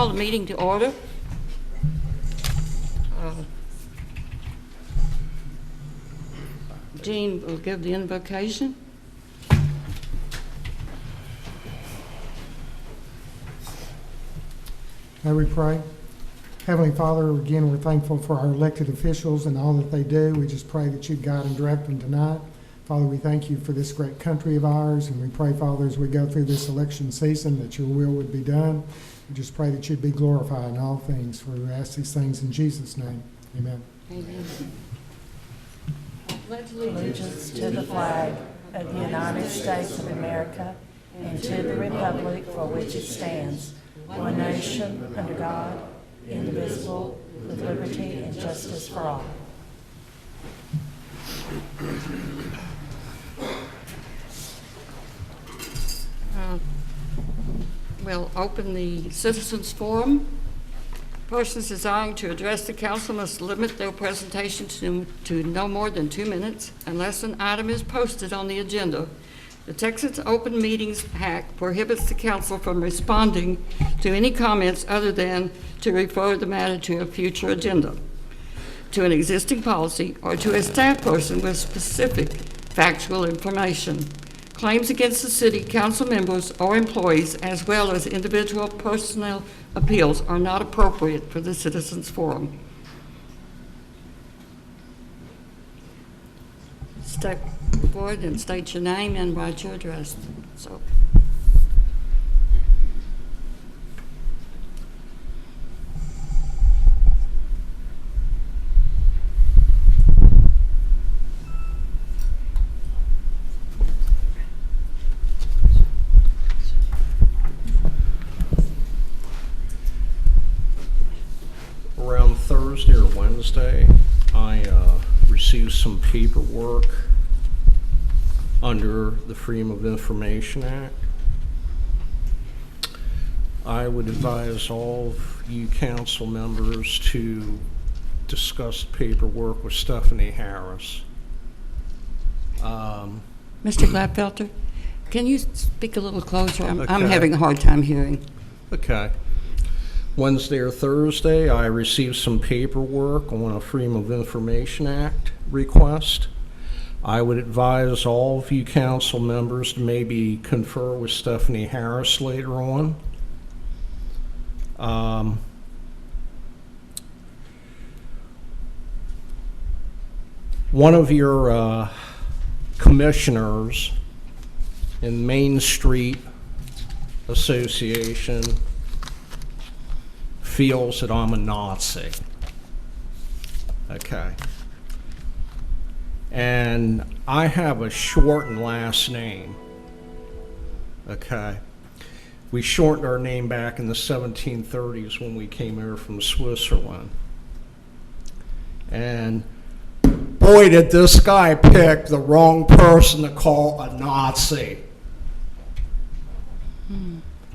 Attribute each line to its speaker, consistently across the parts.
Speaker 1: call the meeting to order. Jean will give the invocation.
Speaker 2: May we pray? Heavenly Father, again, we're thankful for our elected officials and all that they do. We just pray that you guide and direct them tonight. Father, we thank you for this great country of ours, and we pray, Father, as we go through this election season, that your will would be done. We just pray that you'd be glorified in all things. For we ask these things in Jesus' name. Amen.
Speaker 1: Amen.
Speaker 3: Allegiance to the flag of the United States of America and to the republic for which it stands, one nation, under God, indivisible, with liberty and justice for all.
Speaker 1: We'll open the Citizens Forum. Persons desiring to address the council must limit their presentation to no more than 2 minutes unless an item is posted on the agenda. The Texas Open Meetings Act prohibits the council from responding to any comments other than to refer the matter to a future agenda, to an existing policy, or to a staff person with specific factual information. Claims against the city council members or employees, as well as individual personnel appeals, are not appropriate for the Citizens Forum. Step forward and state your name and write your address. So.
Speaker 4: Around Thursday or Wednesday, I received some paperwork under the Freedom of Information Act. I would advise all of you council members to discuss the paperwork with Stephanie Harris.
Speaker 1: Mr. Gladfelter, can you speak a little closer? I'm
Speaker 4: Okay.
Speaker 1: having a hard time hearing.
Speaker 4: Okay. Wednesday or Thursday, I received some paperwork on a Freedom of Information Act request. I would advise all of you council members to maybe confer with Stephanie Harris later on. One of your commissioners in Main Street Association feels that I'm a Nazi. Okay. And I have a shortened last name. Okay. We shortened our name back in the 1730s when we came here from Switzerland. And boy, did this guy pick the wrong person to call a Nazi.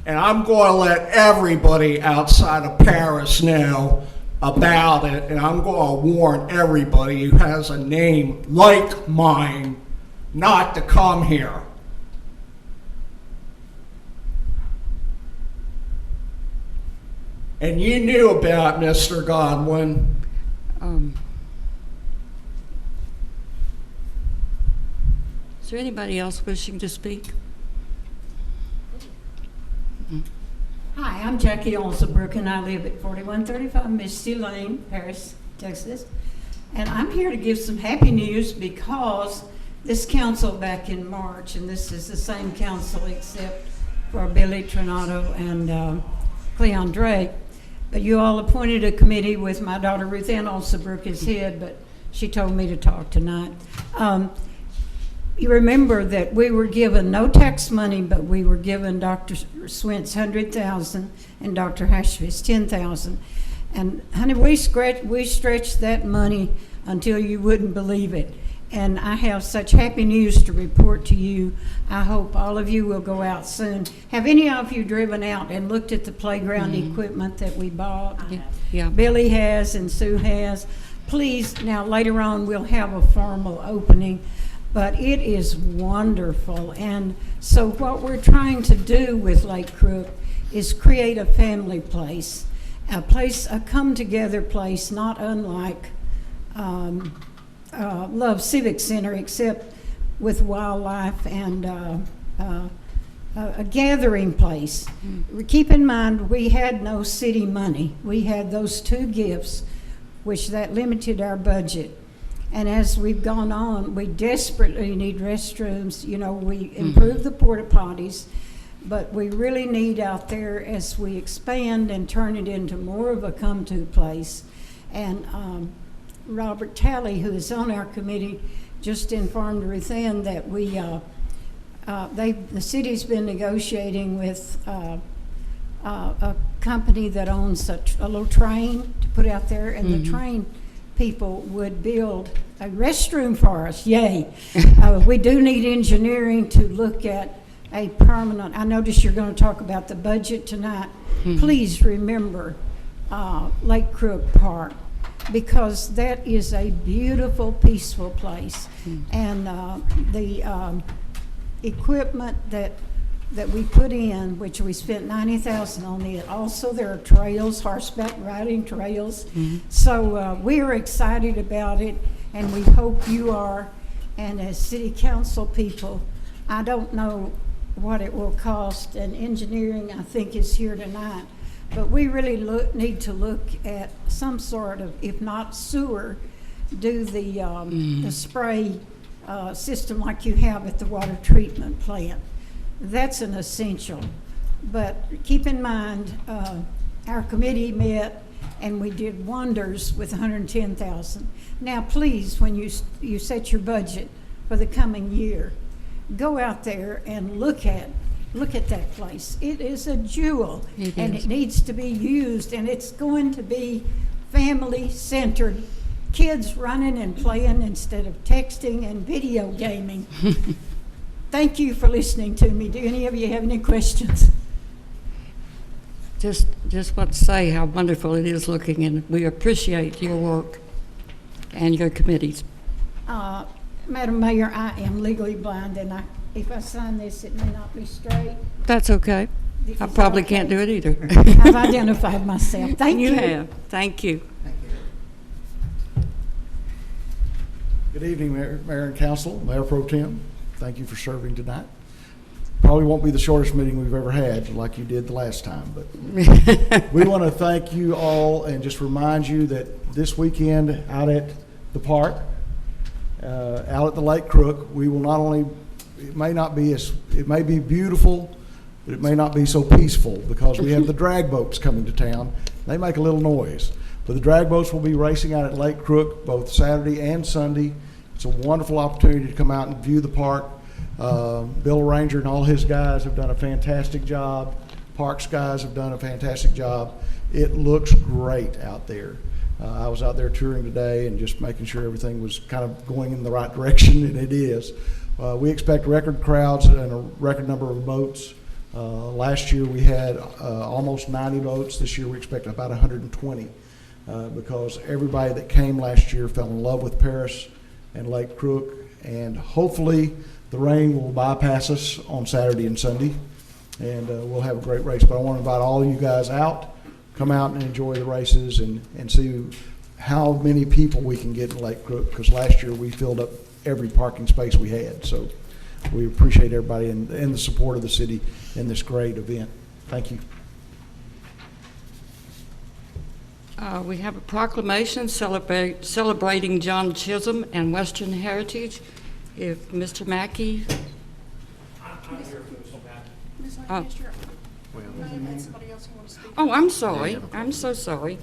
Speaker 4: And I'm going to let everybody outside of Paris know about it, and I'm going to warn everybody who has a name like mine not to come here. And you knew about Mr. Godwin.
Speaker 1: Is there anybody else wishing to speak?
Speaker 5: Hi, I'm Jackie Olsabrook, and I live at 4135 Misty Lane, Paris, Texas. And I'm here to give some happy news because this council back in March, and this is the same council except for Billy Trinado and Cleon Drake, but you all appointed a committee with my daughter Ruth Ann Olsabrook as head, but she told me to talk tonight. You remember that we were given no tax money, but we were given Dr. Swint's $100,000 and Dr. Hashford's $10,000. And honey, we stretched that money until you wouldn't believe it. And I have such happy news to report to you. I hope all of you will go out soon. Have any of you driven out and looked at the playground equipment that we bought?
Speaker 1: Yeah.
Speaker 5: Billy has and Sue has. Please, now later on we'll have a formal opening. But it is wonderful. And so what we're trying to do with Lake Crook is create a family place, a come-together place, not unlike Love Civic Center, except with wildlife and a gathering place. Keep in mind, we had no city money. We had those two gifts, which that limited our budget. And as we've gone on, we desperately need restrooms. You know, we improved the porta potties, but we really need out there as we expand and turn it into more of a come-to place. And Robert Talley, who is on our committee, just informed Ruth Ann that the city's been negotiating with a company that owns a little train to put out there, and the train people would build a restroom for us. Yay! We do need engineering to look at a permanent. I notice you're going to talk about the budget tonight. Please remember Lake Crook Park, because that is a beautiful, peaceful place, and the equipment that we put in, which we spent $90,000 on it. Also, there are trails, horseback riding trails. So we are excited about it, and we hope you are. And as city council people, I don't know what it will cost, and engineering, I think, is here tonight. But we really need to look at some sort of, if not sewer, do the spray system like you have at the water treatment plant. That's an essential. But keep in mind, our committee met and we did wonders with $110,000. Now, please, when you set your budget for the coming year, go out there and look at that place. It is a jewel, and it needs to be used, and it's going to be family-centered. Kids running and playing instead of texting and video gaming. Thank you for listening to me. Do any of you have any questions?
Speaker 1: Just want to say how wonderful it is looking, and we appreciate your work and your committees.
Speaker 5: Madam Mayor, I am legally blind, and if I sign this, it may not be straight.
Speaker 1: That's okay. I probably can't do it either.
Speaker 5: I've identified myself. Thank you.
Speaker 1: You have. Thank you.
Speaker 6: Good evening, Mayor and Council, Mayor Pro Tem. Thank you for serving tonight. Probably won't be the shortest meeting we've ever had, like you did the last time, but we want to thank you all and just remind you that this weekend out at the park, out at the Lake Crook, we will not only, it may be beautiful, but it may not be so peaceful, because we have the drag boats coming to town. They make a little noise. But the drag boats will be racing out at Lake Crook both Saturday and Sunday. It's a wonderful opportunity to come out and view the park. Bill Ranger and all his guys have done a fantastic job. Parks guys have done a fantastic job. It looks great out there. I was out there touring today and just making sure everything was kind of going in the right direction, and it is. We expect record crowds and a record number of boats. Last year we had almost 90 boats. This year we expect about 120. Because everybody that came last year fell in love with Paris and Lake Crook, and hopefully the rain will bypass us on Saturday and Sunday, and we'll have a great race. But I want to invite all of you guys out, come out and enjoy the races and see how many people we can get in Lake Crook, because last year we filled up every parking space we had. So we appreciate everybody and the support of the city in this great event. Thank you.
Speaker 1: We have a proclamation celebrating John Chisholm and Western heritage. If Mr. Mackey. Oh, I'm sorry. I'm so sorry.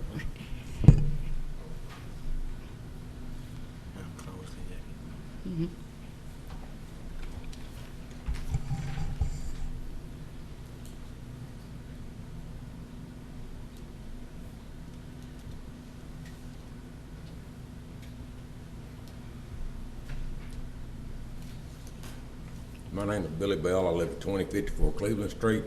Speaker 7: My name is Billy Bell. I live at 2054 Cleveland Street.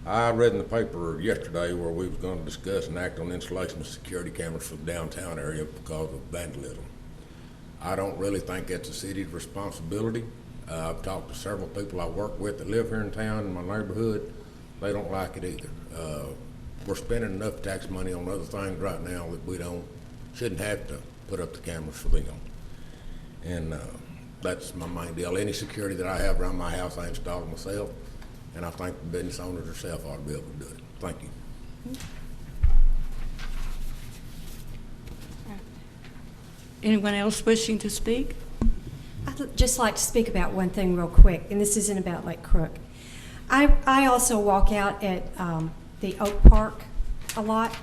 Speaker 7: I read in the paper yesterday where we was going to discuss and act on the installation of security cameras for the downtown area because of vandalism. I don't really think that's a city's responsibility. I've talked to several people I work with that live here in town in my neighborhood. They don't like it either. We're spending enough tax money on other things right now that we shouldn't have to put up the cameras for them. And that's my main deal. Any security that I have around my house, I install myself, and I think the business owners themselves ought to be able to do it. Thank you.
Speaker 1: Anyone else wishing to speak?
Speaker 8: I'd just like to speak about one thing real quick, and this isn't about Lake Crook. I also walk out at the Oak Park a lot,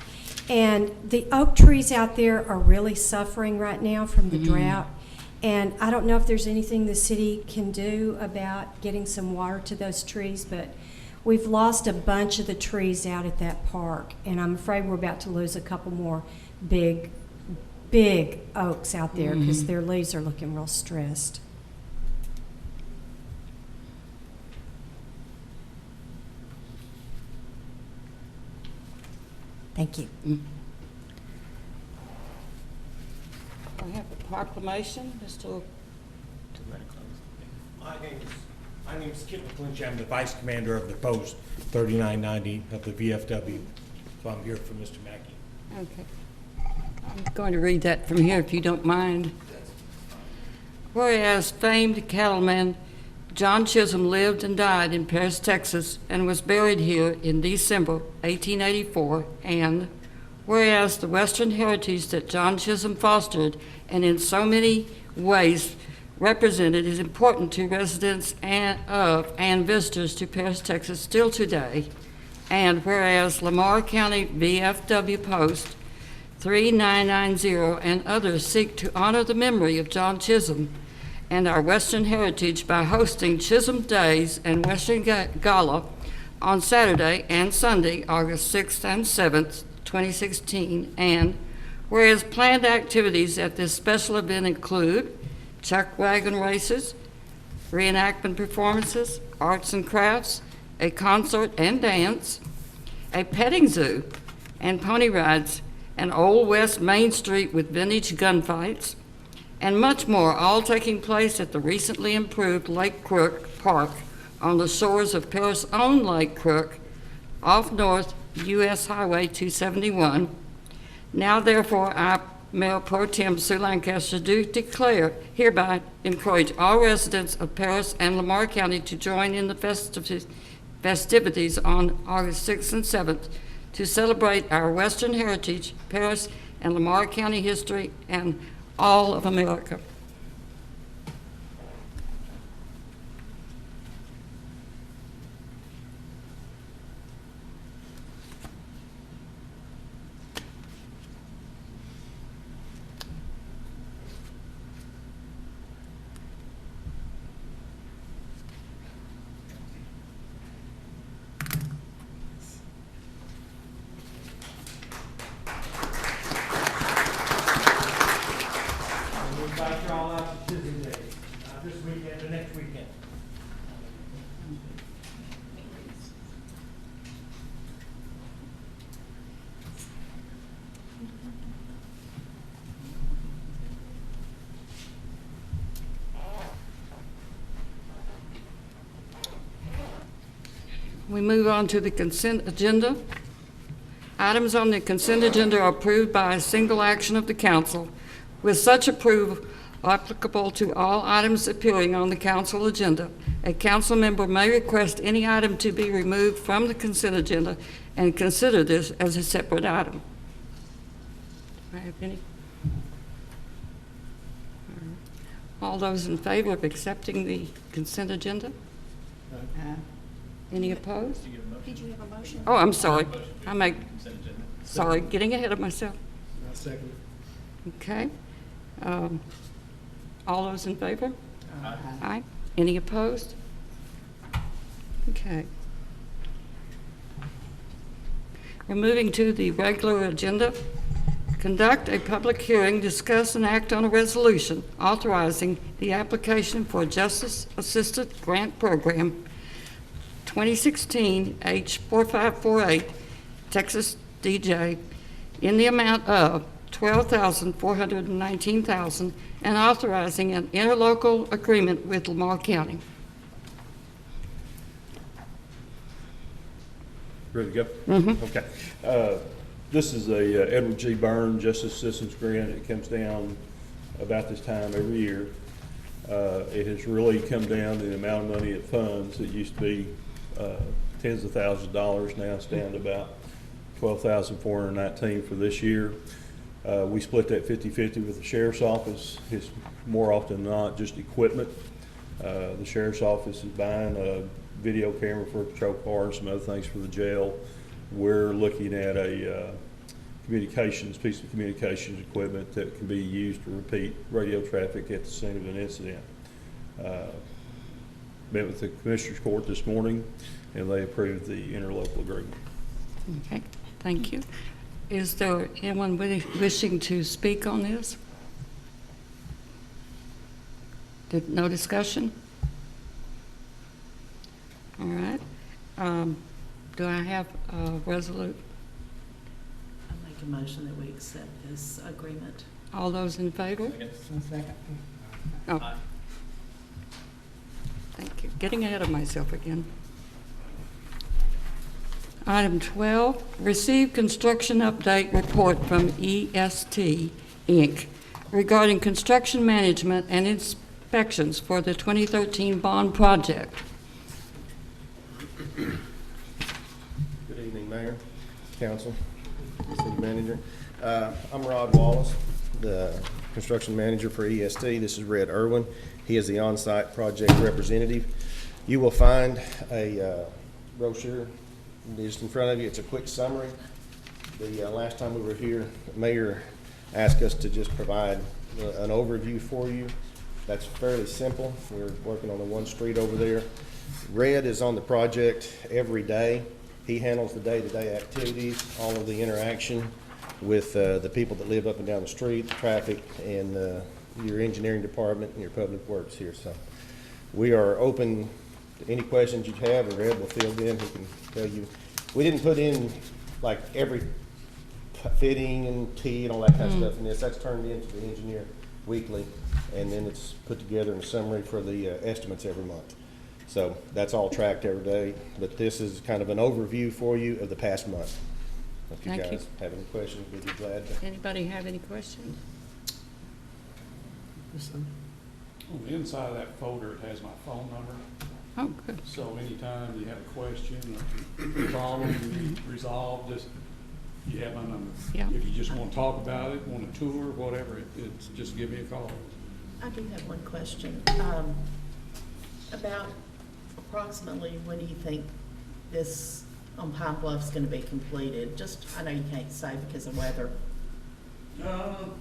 Speaker 8: and the oak trees out there are really suffering right now from the drought. And I don't know if there's anything the city can do about getting some water to those trees, but we've lost a bunch of the trees out at that park, and I'm afraid we're about to lose a couple more big oaks out there because their leaves are looking real stressed. Thank you.
Speaker 1: I have a proclamation, Mr.
Speaker 9: My name is Kip McClinch. I'm the Vice Commander of the Post 3990 of the VFW. So I'm here for Mr. Mackey.
Speaker 1: Okay. I'm going to read that from here if you don't mind. Whereas famed cattleman John Chisholm lived and died in Paris, Texas, and was buried here in December 1884, and whereas the Western heritage that John Chisholm fostered and in so many ways represented is important to residents and visitors to Paris, Texas still today, and whereas Lamar County VFW Post 3990 and others seek to honor the memory of John Chisholm and our Western heritage by hosting Chisholm Days and Western Gala on Saturday and Sunday, August 6th and 7th, 2016, and whereas planned activities at this special event include chuck wagon races, reenactment performances, arts and crafts, a concert and dance, a petting zoo and pony rides, an Old West Main Street with vintage gunfights, and much more, all taking place at the recently improved Lake Crook Park on the shores of Paris' own Lake Crook, off North U.S. Highway 271. Now, therefore, I, Mayor Pro Tem Sue Lancaster, do declare, hereby encourage all residents of Paris and Lamar County to join in the festivities on August 6th and 7th to celebrate our Western heritage, Paris and Lamar County history, and all of America.
Speaker 9: We invite you all out to Chisholm Day, this weekend or next weekend.
Speaker 1: We move on to the consent agenda. Items on the consent agenda are approved by a single action of the council, with such approval applicable to all items appearing on the council agenda. A council member may request any item to be removed from the consent agenda and consider this as a separate item. Do I have any? All those in favor of accepting the consent agenda? Any opposed?
Speaker 8: Did you have a motion?
Speaker 1: Oh, I'm sorry. Sorry, getting ahead of myself. Okay. All those in favor? Aye. Any opposed? Okay. We're moving to the regular agenda. Conduct a public hearing, discuss and act on a resolution authorizing the application for a Justice Assistant Grant Program 2016 H4548 Texas DJ in the amount of $12,419,000 and authorizing an interlocal agreement with Lamar County.
Speaker 10: Ready to go? Okay. This is a Edward G. Byrne Justice Assistance Grant. It comes down about this time every year. It has really come down to the amount of money it funds. It used to be tens of thousands of dollars. Now it's down to about $12,419 for this year. We split that 50-50 with the sheriff's office. It's more often than not just equipment. The sheriff's office is buying a video camera for a patrol car and some other things for the jail. We're looking at a piece of communications equipment that can be used to repeat radio traffic at the scene of an incident. Met with the Commissioners Court this morning, and they approved the interlocal agreement.
Speaker 1: Okay, thank you. Is there anyone wishing to speak on this? No discussion? All right. Do I have a resolution?
Speaker 3: I make a motion that we accept this agreement.
Speaker 1: All those in favor? Oh. Thank you. Getting ahead of myself again. Item 12, receive construction update report from EST, Inc. regarding construction management and inspections for the 2013 bond project.
Speaker 11: Good evening, Mayor, Council, City Manager. I'm Rod Wallace, the construction manager for EST. This is Red Irwin. He is the on-site project representative. You will find a brochure just in front of you. It's a quick summary. The last time we were here, the mayor asked us to just provide an overview for you. That's fairly simple. We're working on the one street over there. Red is on the project every day. He handles the day-to-day activities, all of the interaction with the people that live up and down the street, the traffic, and your engineering department and your public works here. So we are open to any questions you have, and Red will field in. He can tell you. We didn't put in like every fitting and tee and all that kind of stuff in this. That's turned into the engineer weekly, and then it's put together in a summary for the estimates every month. So that's all tracked every day, but this is kind of an overview for you of the past month. If you
Speaker 1: Thank you.
Speaker 11: guys have any questions, we'd be glad to.
Speaker 1: Anybody have any questions?
Speaker 12: On the inside of that folder, it has my phone number,
Speaker 1: Oh, good.
Speaker 12: so anytime you have a question or problem you need resolved, just, you have my number.
Speaker 1: Yeah.
Speaker 12: If you just want to talk about it, want a tour, whatever, it's just give me a call.
Speaker 3: I do have one question. About approximately when do you think this on Pine Bluff's going to be completed? Just, I know you can't say because of weather.
Speaker 12: Well,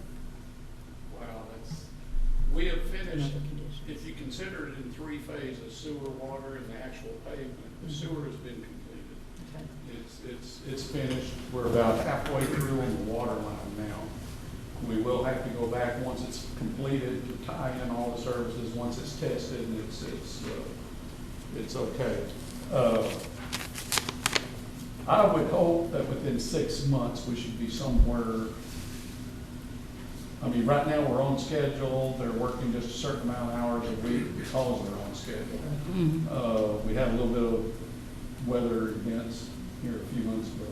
Speaker 12: we have finished,
Speaker 3: Another condition.
Speaker 12: if you consider it in 3 phases, sewer, water, and the actual pavement, the sewer has been completed.
Speaker 3: Okay.
Speaker 12: It's finished. We're about halfway through on the water line now. We will have to go back once it's completed to tie in all the services. Once it's tested, and it's okay. I would hope that within 6 months, we should be somewhere. I mean, right now, we're on schedule. They're working just a certain amount of hours a week because they're on schedule. We had a little bit of weather events here a few months ago,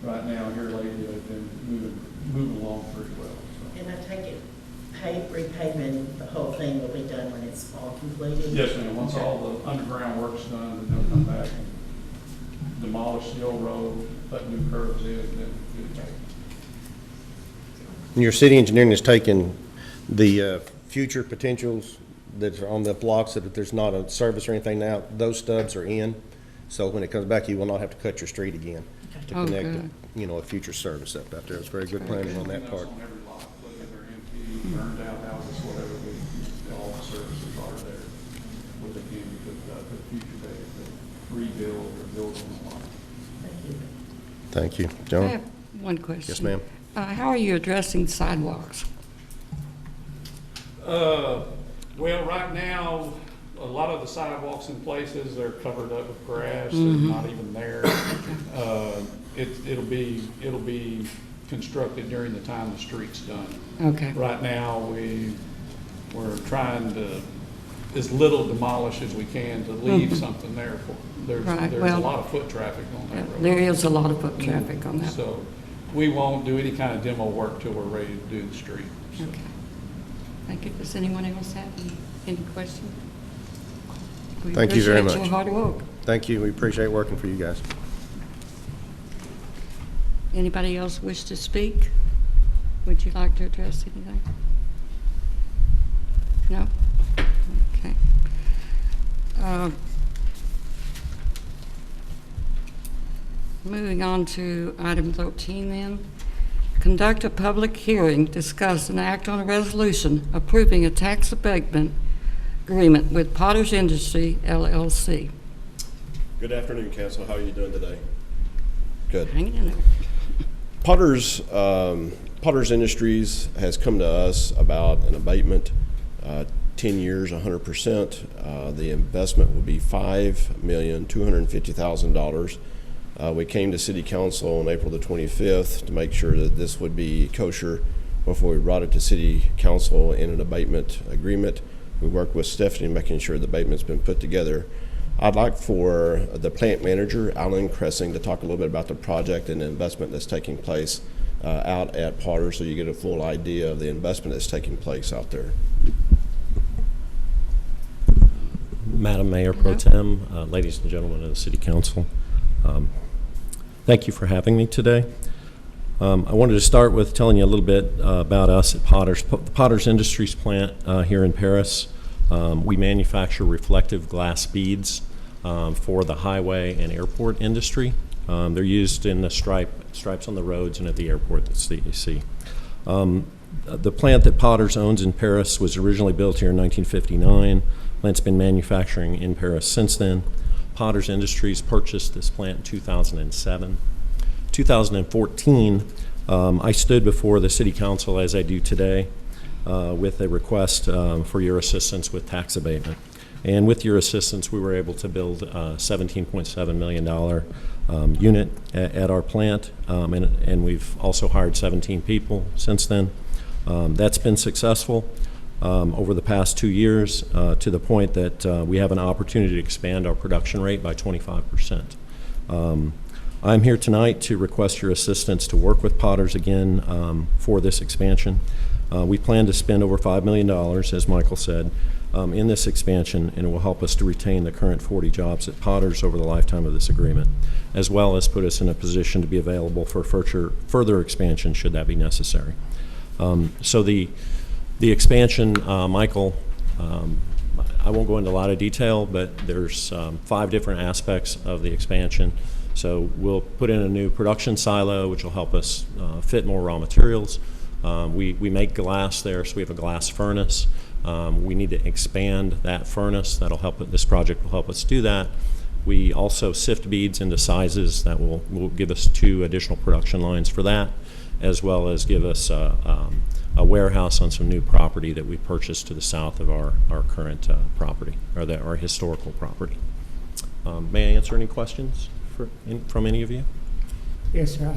Speaker 12: but right now, here lately, they've been moving along pretty well. So.
Speaker 3: And I take it, repaving, the whole thing will be done when it's all completed?
Speaker 12: Yes, ma'am. Once all the underground work's done, then they'll come back and demolish the old road, put new curbs in, then get it back.
Speaker 11: Your city engineering has taken the future potentials that are on the blocks that if there's not a service or anything now, those stubs are in. So when it comes back, you will not have to cut your street again to
Speaker 1: Oh,
Speaker 11: connect,
Speaker 1: good.
Speaker 11: a future service up out there. It's very good planning on that part.
Speaker 12: On every lot, whether they're empty, burned out houses, whatever, all the services are there. What they can, for the future day, to rebuild or build on the lot.
Speaker 3: Thank you.
Speaker 11: Thank you.
Speaker 1: I
Speaker 11: John?
Speaker 1: have one question.
Speaker 11: Yes, ma'am.
Speaker 1: How are you addressing sidewalks?
Speaker 12: Well, right now, a lot of the sidewalks in places are covered up with grass, they're not even there. It'll be constructed during the time the street's done.
Speaker 1: Okay.
Speaker 12: Right now, we're trying to as little demolished as we can to leave something there for them.
Speaker 1: Right,
Speaker 12: There's a
Speaker 1: well,
Speaker 12: lot of foot traffic on that road.
Speaker 1: There is a lot of foot traffic on that.
Speaker 12: So we won't do any kind of demo work till we're ready to do the street. So.
Speaker 1: Okay. Thank you. Does anyone else have any questions? We
Speaker 11: Thank you very
Speaker 1: appreciate
Speaker 11: much.
Speaker 1: your hard work.
Speaker 11: Thank you. We appreciate working for you guys.
Speaker 1: Anybody else wish to speak? Would you like to address anything? No? Okay. Moving on to item 13 then. Conduct a public hearing, discuss and act on a resolution approving a tax abatement agreement with Potter's Industry, LLC.
Speaker 13: Good afternoon, Council. How are you doing today? Good.
Speaker 1: Hanging in there.
Speaker 13: Potter's Industries has come to us about an abatement, 10 years, 100%. The investment will be $5,250,000. We came to City Council on April the 25th to make sure that this would be kosher before we brought it to City Council in an abatement agreement. We worked with Stephanie making sure the abatement's been put together. I'd like for the plant manager, Alan Cressing, to talk a little bit about the project and the investment that's taking place out at Potter, so you get a full idea of the investment that's taking place out there.
Speaker 14: Madam Mayor Pro Tem, ladies and gentlemen of the City Council, thank you for having me today. I wanted to start with telling you a little bit about us at Potter's. Potter's Industries plant here in Paris. We manufacture reflective glass beads for the highway and airport industry. They're used in the stripes on the roads and at the airport that you see. The plant that Potter's owns in Paris was originally built here in 1959. Plant's been manufacturing in Paris since then. Potter's Industries purchased this plant in 2007. 2014, I stood before the City Council, as I do today, with a request for your assistance with tax abatement. And with your assistance, we were able to build a $17.7 million unit at our plant, and we've also hired 17 people since then. That's been successful over the past 2 years to the point that we have an opportunity to expand our production rate by 25%. I'm here tonight to request your assistance to work with Potter's again for this expansion. We plan to spend over $5 million, as Michael said, in this expansion, and it will help us to retain the current 40 jobs at Potter's over the lifetime of this agreement, as well as put us in a position to be available for further expansion should that be necessary. So the expansion, Michael, I won't go into a lot of detail, but there's 5 different aspects of the expansion. So we'll put in a new production silo, which will help us fit more raw materials. We make glass there, so we have a glass furnace. We need to expand that furnace. That'll help. This project will help us do that. We also sift beads into sizes that will give us 2 additional production lines for that, as well as give us a warehouse on some new property that we purchased to the south of our current property, or our historical property. May I answer any questions from any of you?
Speaker 15: Yes, sir, I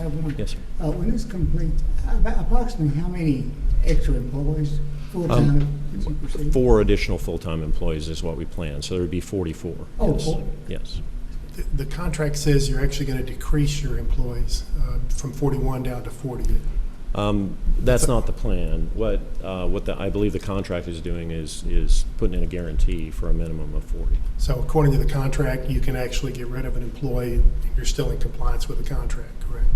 Speaker 15: have one.
Speaker 14: Yes, sir.
Speaker 15: When it's complete, approximately how many extra employees, full-time, as you proceed?
Speaker 14: 4 additional full-time employees is what we plan, so there would be 44.
Speaker 15: Oh,
Speaker 14: yes.
Speaker 15: 40.
Speaker 14: Yes.
Speaker 16: The contract says you're actually going to decrease your employees from 41 down to 40.
Speaker 14: That's not the plan. What I believe the contract is doing is putting in a guarantee for a minimum of 40.
Speaker 16: So according to the contract, you can actually get rid of an employee and you're still in compliance with the contract, correct?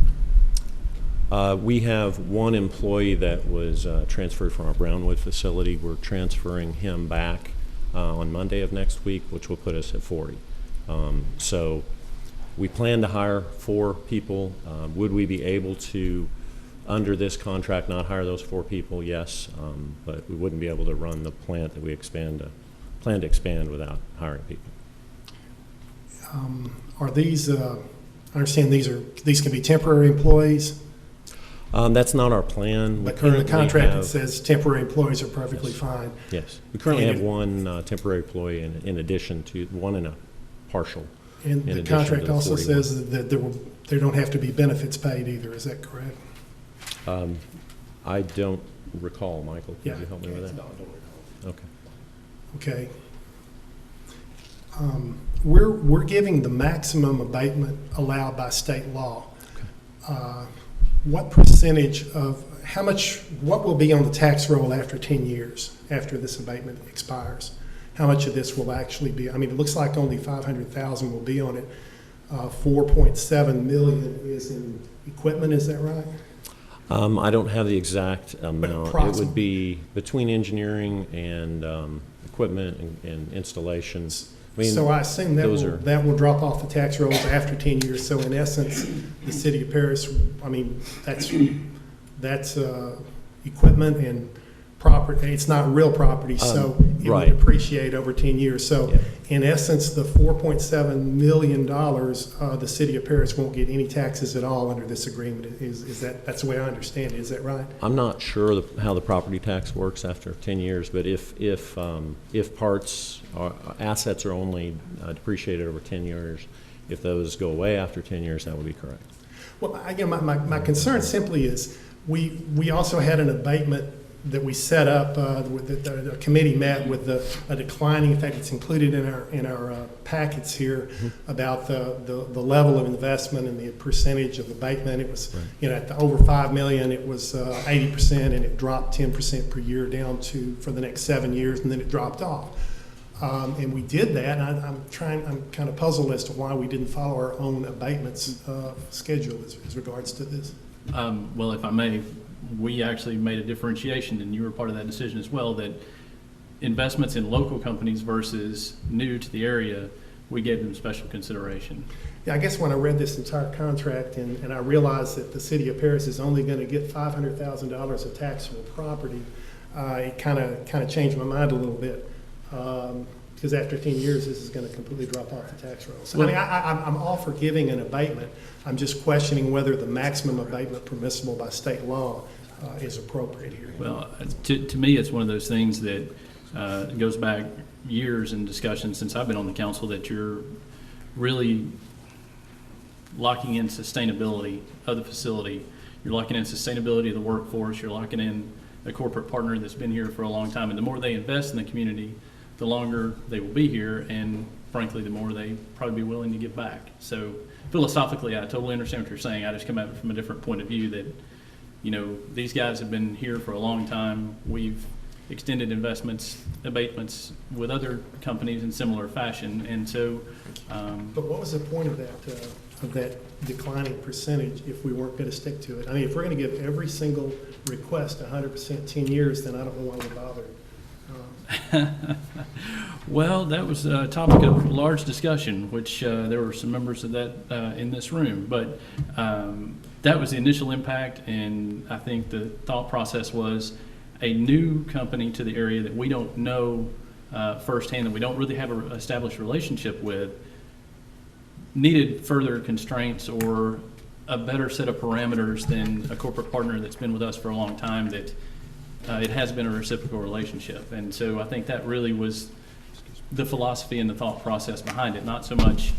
Speaker 14: We have 1 employee that was transferred from our Brownwood facility. We're transferring him back on Monday of next week, which will put us at 40. So we plan to hire 4 people. Would we be able to, under this contract, not hire those 4 people? Yes, but we wouldn't be able to run the plant that we plan to expand without hiring people.
Speaker 16: Are these, I understand these can be temporary employees?
Speaker 14: That's not our plan.
Speaker 16: But in the contract it says temporary employees are perfectly fine.
Speaker 14: Yes, we currently have 1 temporary employee in addition to 1 in a partial.
Speaker 16: And the contract also says that there don't have to be benefits paid either. Is that correct?
Speaker 14: I don't recall, Michael. Could you help me with that?
Speaker 16: No, I don't recall.
Speaker 14: Okay.
Speaker 16: Okay. We're giving the maximum abatement allowed by state law. What percentage of, what will be on the tax roll after 10 years, after this abatement expires? How much of this will actually be, I mean, it looks like only 500,000 will be on it. 4.7 million is in equipment, is that right?
Speaker 14: I don't have the exact amount. It
Speaker 16: approximate.
Speaker 14: would be between engineering and equipment and installations. I mean,
Speaker 16: So I assume that
Speaker 14: those
Speaker 16: that will drop off the tax rolls after 10 years. So in essence, the city of Paris, I mean, that's equipment and property. It's not real property, so it
Speaker 14: right.
Speaker 16: will depreciate over 10 years. So
Speaker 14: Yeah.
Speaker 16: in essence, the $4.7 million, the city of Paris won't get any taxes at all under this agreement. Is that's the way I understand it? Is that right?
Speaker 14: I'm not sure how the property tax works after 10 years, but if parts or assets are only depreciated over 10 years, if those go away after 10 years, that would be correct.
Speaker 16: Well, my concern simply is we also had an abatement that we set up, with the committee met with a declining, in fact, it's included in our packets here, about the level of investment and the percentage of abatement. It was, at the over 5 million, it was 80%, and it dropped 10% per year down to, for the next 7 years, and then it dropped off. And we did that, and I'm kind of puzzled as to why we didn't follow our own abatements schedule as regards to this.
Speaker 17: Well, if I may, we actually made a differentiation, and you were part of that decision as well, that investments in local companies versus new to the area, we gave them special consideration.
Speaker 16: Yeah, I guess when I read this entire contract and I realized that the city of Paris is only going to get $500,000 of taxable property, it kind of changed my mind a little bit. Because after 10 years, this is going to completely drop off the tax rolls.
Speaker 17: Well,
Speaker 16: I'm all for giving an abatement. I'm just questioning whether the maximum abatement permissible by state law is appropriate here.
Speaker 17: Well, to me, it's one of those things that goes back years in discussion since I've been on the council, that you're really locking in sustainability of the facility. You're locking in sustainability of the workforce. You're locking in a corporate partner that's been here for a long time. And the more they invest in the community, the longer they will be here, and frankly, the more they probably be willing to give back. So philosophically, I totally understand what you're saying. I just come at it from a different point of view that, these guys have been here for a long time. We've extended abatements with other companies in similar fashion. And so,
Speaker 16: But what was the point of that declining percentage if we weren't going to stick to it? I mean, if we're going to give every single request 100% 10 years, then I don't know why we bothered.
Speaker 17: well, that was a topic of large discussion, which there were some members of that in this room. But that was the initial impact, and I think the thought process was a new company to the area that we don't know firsthand, that we don't really have an established relationship with, needed further constraints or a better set of parameters than a corporate partner that's been with us for a long time, that it has been a reciprocal relationship. And so I think that really was the philosophy and the thought process behind it, not so much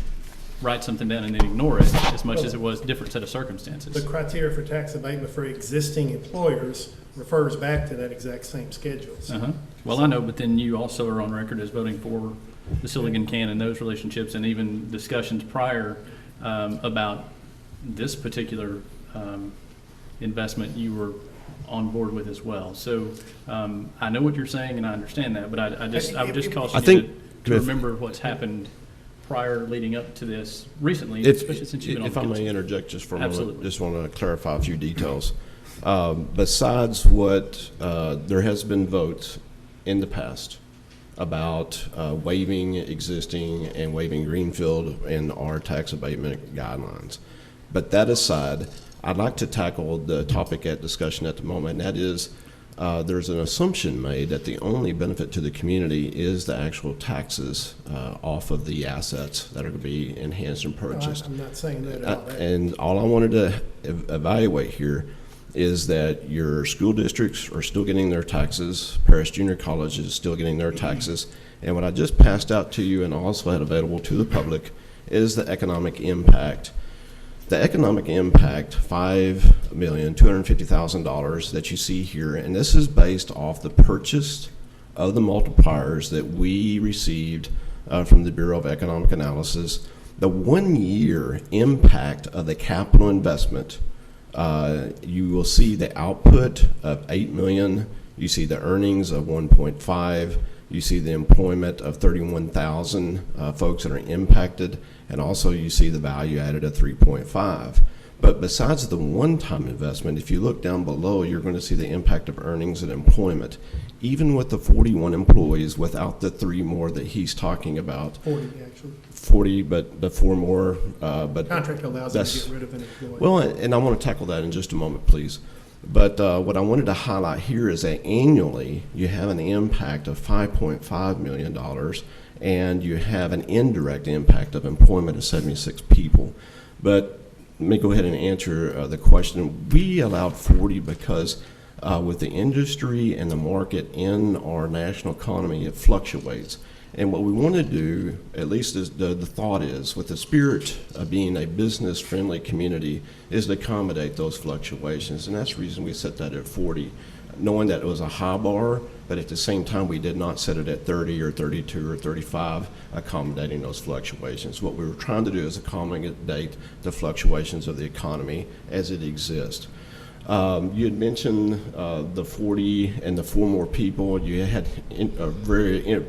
Speaker 17: write something down and then ignore it, as much as it was a different set of circumstances.
Speaker 16: The criteria for tax abatement for existing employers refers back to that exact same schedule. So.
Speaker 17: Well, I know, but then you also are on record as voting for the Silicon Can and those relationships, and even discussions prior about this particular investment you were on board with as well. So I know what you're saying, and I understand that, but I would just caution you to remember what's happened prior, leading up to this recently, especially since you've been on the council.
Speaker 13: If I may interject just for a moment,
Speaker 17: Absolutely.
Speaker 13: just want to clarify a few details. Besides what, there has been votes in the past about waiving existing and waiving greenfield in our tax abatement guidelines. But that aside, I'd like to tackle the topic at discussion at the moment, and that is there's an assumption made that the only benefit to the community is the actual taxes off of the assets that are going to be enhanced and purchased.
Speaker 16: No, I'm not saying that at all.
Speaker 13: And all I wanted to evaluate here is that your school districts are still getting their taxes, Paris Junior College is still getting their taxes, and what I just passed out to you and also had available to the public is the economic impact. The economic impact, $5,250,000 that you see here, and this is based off the purchase of the multipliers that we received from the Bureau of Economic Analysis, the 1 year impact of the capital investment, you will see the output of 8 million, you see the earnings of 1.5, you see the employment of 31,000 folks that are impacted, and also you see the value added of 3.5. But besides the one-time investment, if you look down below, you're going to see the impact of earnings and employment. Even with the 41 employees, without the 3 more that he's talking about.
Speaker 16: 40, actually.
Speaker 13: 40, but the 4 more. But
Speaker 16: Contract allows them to get rid of an employee.
Speaker 13: Well, and I want to tackle that in just a moment, please. But what I wanted to highlight here is that annually, you have an impact of $5.5 million, and you have an indirect impact of employment of 76 people. But let me go ahead and answer the question. We allowed 40 because with the industry and the market in our national economy, it fluctuates. And what we want to do, at least is the thought is, with the spirit of being a business-friendly community, is to accommodate those fluctuations. And that's the reason we set that at 40, knowing that it was a high bar, but at the same time, we did not set it at 30 or 32 or 35, accommodating those fluctuations. What we were trying to do is accommodate the fluctuations of the economy as it exists. You had mentioned the 40 and the 4 more people. You had a very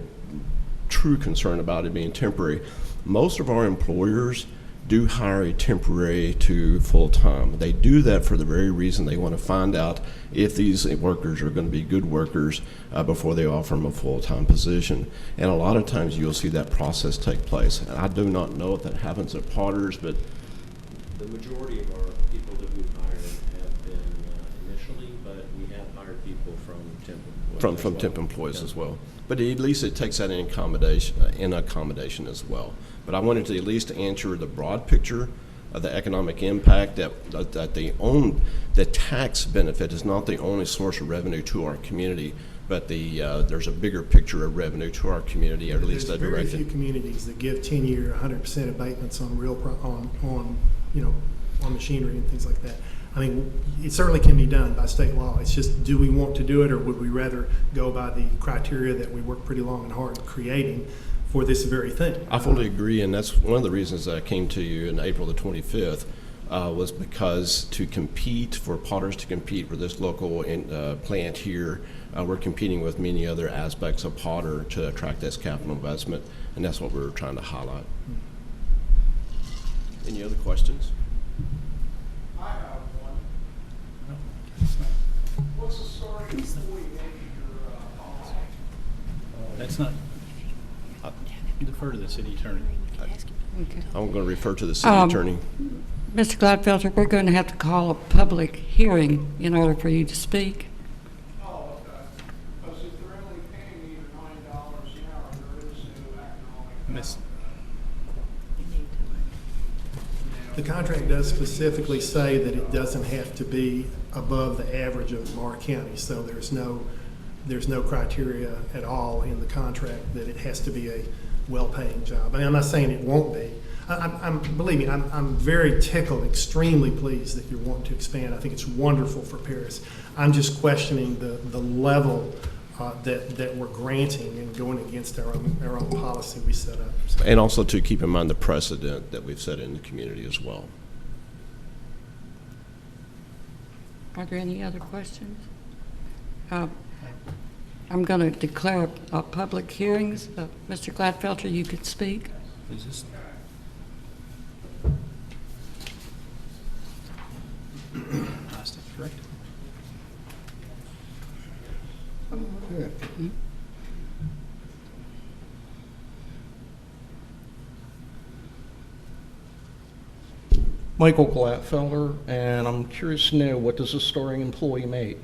Speaker 13: true concern about it being temporary. Most of our employers do hire a temporary to full-time. They do that for the very reason they want to find out if these workers are going to be good workers before they offer them a full-time position. And a lot of times you'll see that process take place. And I do not know if that happens at Potter's, but
Speaker 14: The majority of our people that we've hired have been initially, but we have hired people from temp employees.
Speaker 13: from temp employees as well. But at least it takes that in accommodation as well. But I wanted to at least answer the broad picture of the economic impact that the tax benefit is not the only source of revenue to our community, but there's a bigger picture of revenue to our community, or at least
Speaker 16: There's
Speaker 13: that
Speaker 16: very
Speaker 13: directed.
Speaker 16: few communities that give 10-year, 100% abatements on on machinery and things like that. I mean, it certainly can be done by state law. It's just, do we want to do it, or would we rather go by the criteria that we worked pretty long and hard creating for this very thing?
Speaker 13: I fully agree, and that's one of the reasons that I came to you in April the 25th, was because to compete, for Potter's to compete for this local plant here, we're competing with many other aspects of Potter to attract this capital investment, and that's what we were trying to highlight. Any other questions?
Speaker 12: I have one. What's the story before we make your policy?
Speaker 17: That's not, defer to the city attorney.
Speaker 1: Okay.
Speaker 13: I'm going to refer to the city attorney.
Speaker 1: Mr. Gladfelter, we're going to have to call a public hearing in order for you to speak.
Speaker 12: Oh, okay. Because if they're only paying me $9 an hour, there is no economic.
Speaker 17: Miss,
Speaker 16: The contract does specifically say that it doesn't have to be above the average of Lamar County, so there's no criteria at all in the contract that it has to be a well-paying job. I mean, I'm not saying it won't be. Believe me, I'm very tickled, extremely pleased that you're wanting to expand. I think it's wonderful for Paris. I'm just questioning the level that we're granting and going against our own policy we set up. So.
Speaker 13: And also to keep in mind the precedent that we've set in the community as well.
Speaker 1: Are there any other questions? I'm going to declare public hearings. Mr. Gladfelter, you could speak.
Speaker 17: is this? Hostage, correct?
Speaker 15: Good.
Speaker 4: Michael Glatfelder, and I'm curious to know, what does a starting employee make?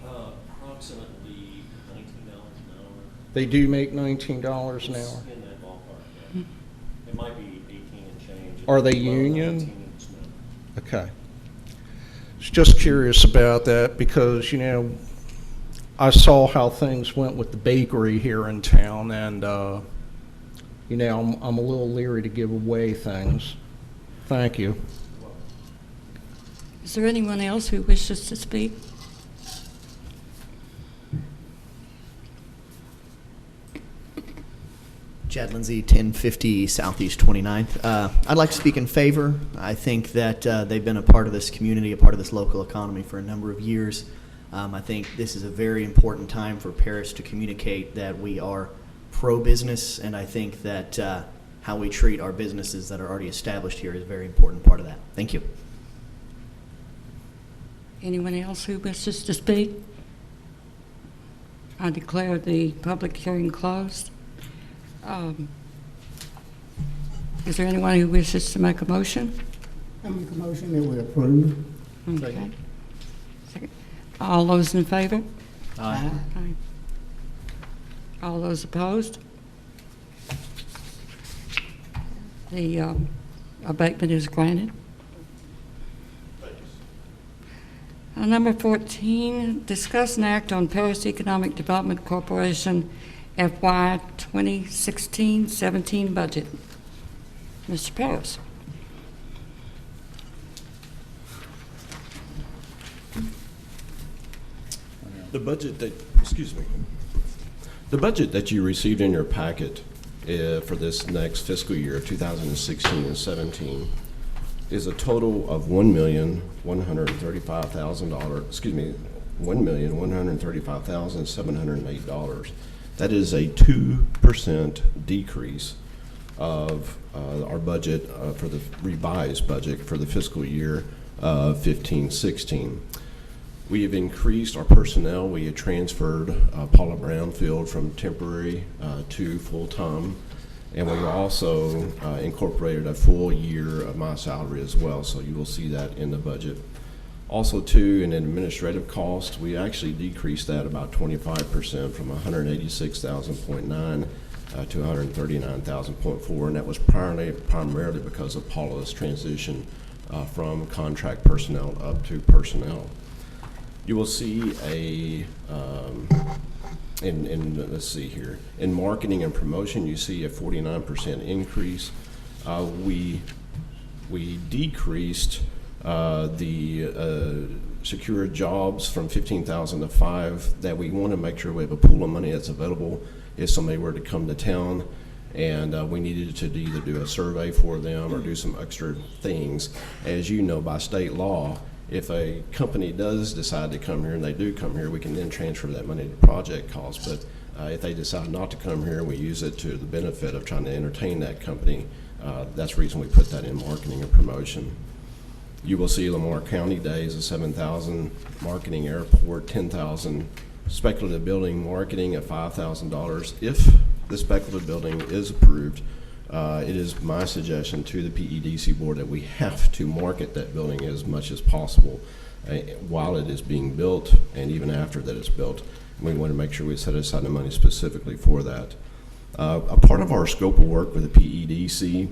Speaker 14: Approximately $19 an hour.
Speaker 4: They do make $19 an hour.
Speaker 14: It's in that ballpark, yeah. It might be 18 and change.
Speaker 4: Are they
Speaker 14: It's below
Speaker 4: union?
Speaker 14: 19 and it's not.
Speaker 4: Okay. Was just curious about that because, I saw how things went with the bakery here in town, and, I'm a little leery to give away things. Thank you.
Speaker 1: Is there anyone else who wishes to speak?
Speaker 18: Chad Lindsay, 1050 Southeast 29th. I'd like to speak in favor. I think that they've been a part of this community, a part of this local economy for a number of years. I think this is a very important time for Paris to communicate that we are pro-business, and I think that how we treat our businesses that are already established here is a very important part of that. Thank you.
Speaker 1: Anyone else who wishes to speak? I declare the public hearing closed. Is there anyone who wishes to make a motion?
Speaker 15: I make a motion that we approve.
Speaker 1: Okay. Second. All those in favor?
Speaker 18: Aye.
Speaker 1: Aye. All those opposed? The abatement is granted. Number 14, discuss and act on Paris Economic Development Corporation FY 2016-17 budget. Mr. Paris.
Speaker 13: The budget that you received in your packet for this next fiscal year, 2016 and 17, is a total of $1,135,708. That is a 2% decrease of our budget for the revised budget for the fiscal year 15-16. We have increased our personnel. We had transferred Paula Brownfield from temporary to full-time, and we also incorporated a full year of my salary as well, so you will see that in the budget. Also, too, in administrative costs, we actually decreased that about 25% from $186,000.9 to $139,000.4, and that was primarily because of Paula's transition from contract personnel up to personnel. You will see let's see here, in marketing and promotion, you see a 49% increase. We decreased the secured jobs from 15,000 to 5. That we want to make sure we have a pool of money that's available if somebody were to come to town and we needed to either do a survey for them or do some extra things. As you know, by state law, if a company does decide to come here and they do come here, we can then transfer that money to project costs. But if they decide not to come here and we use it to the benefit of trying to entertain that company, that's the reason we put that in marketing and promotion. You will see Lamar County Days of 7,000, marketing airport 10,000, speculative building marketing at $5,000. If the speculative building is approved, it is my suggestion to the PEDC board that we have to market that building as much as possible while it is being built and even after that it's built. We want to make sure we set aside the money specifically for that. A part of our scope of work with the PEDC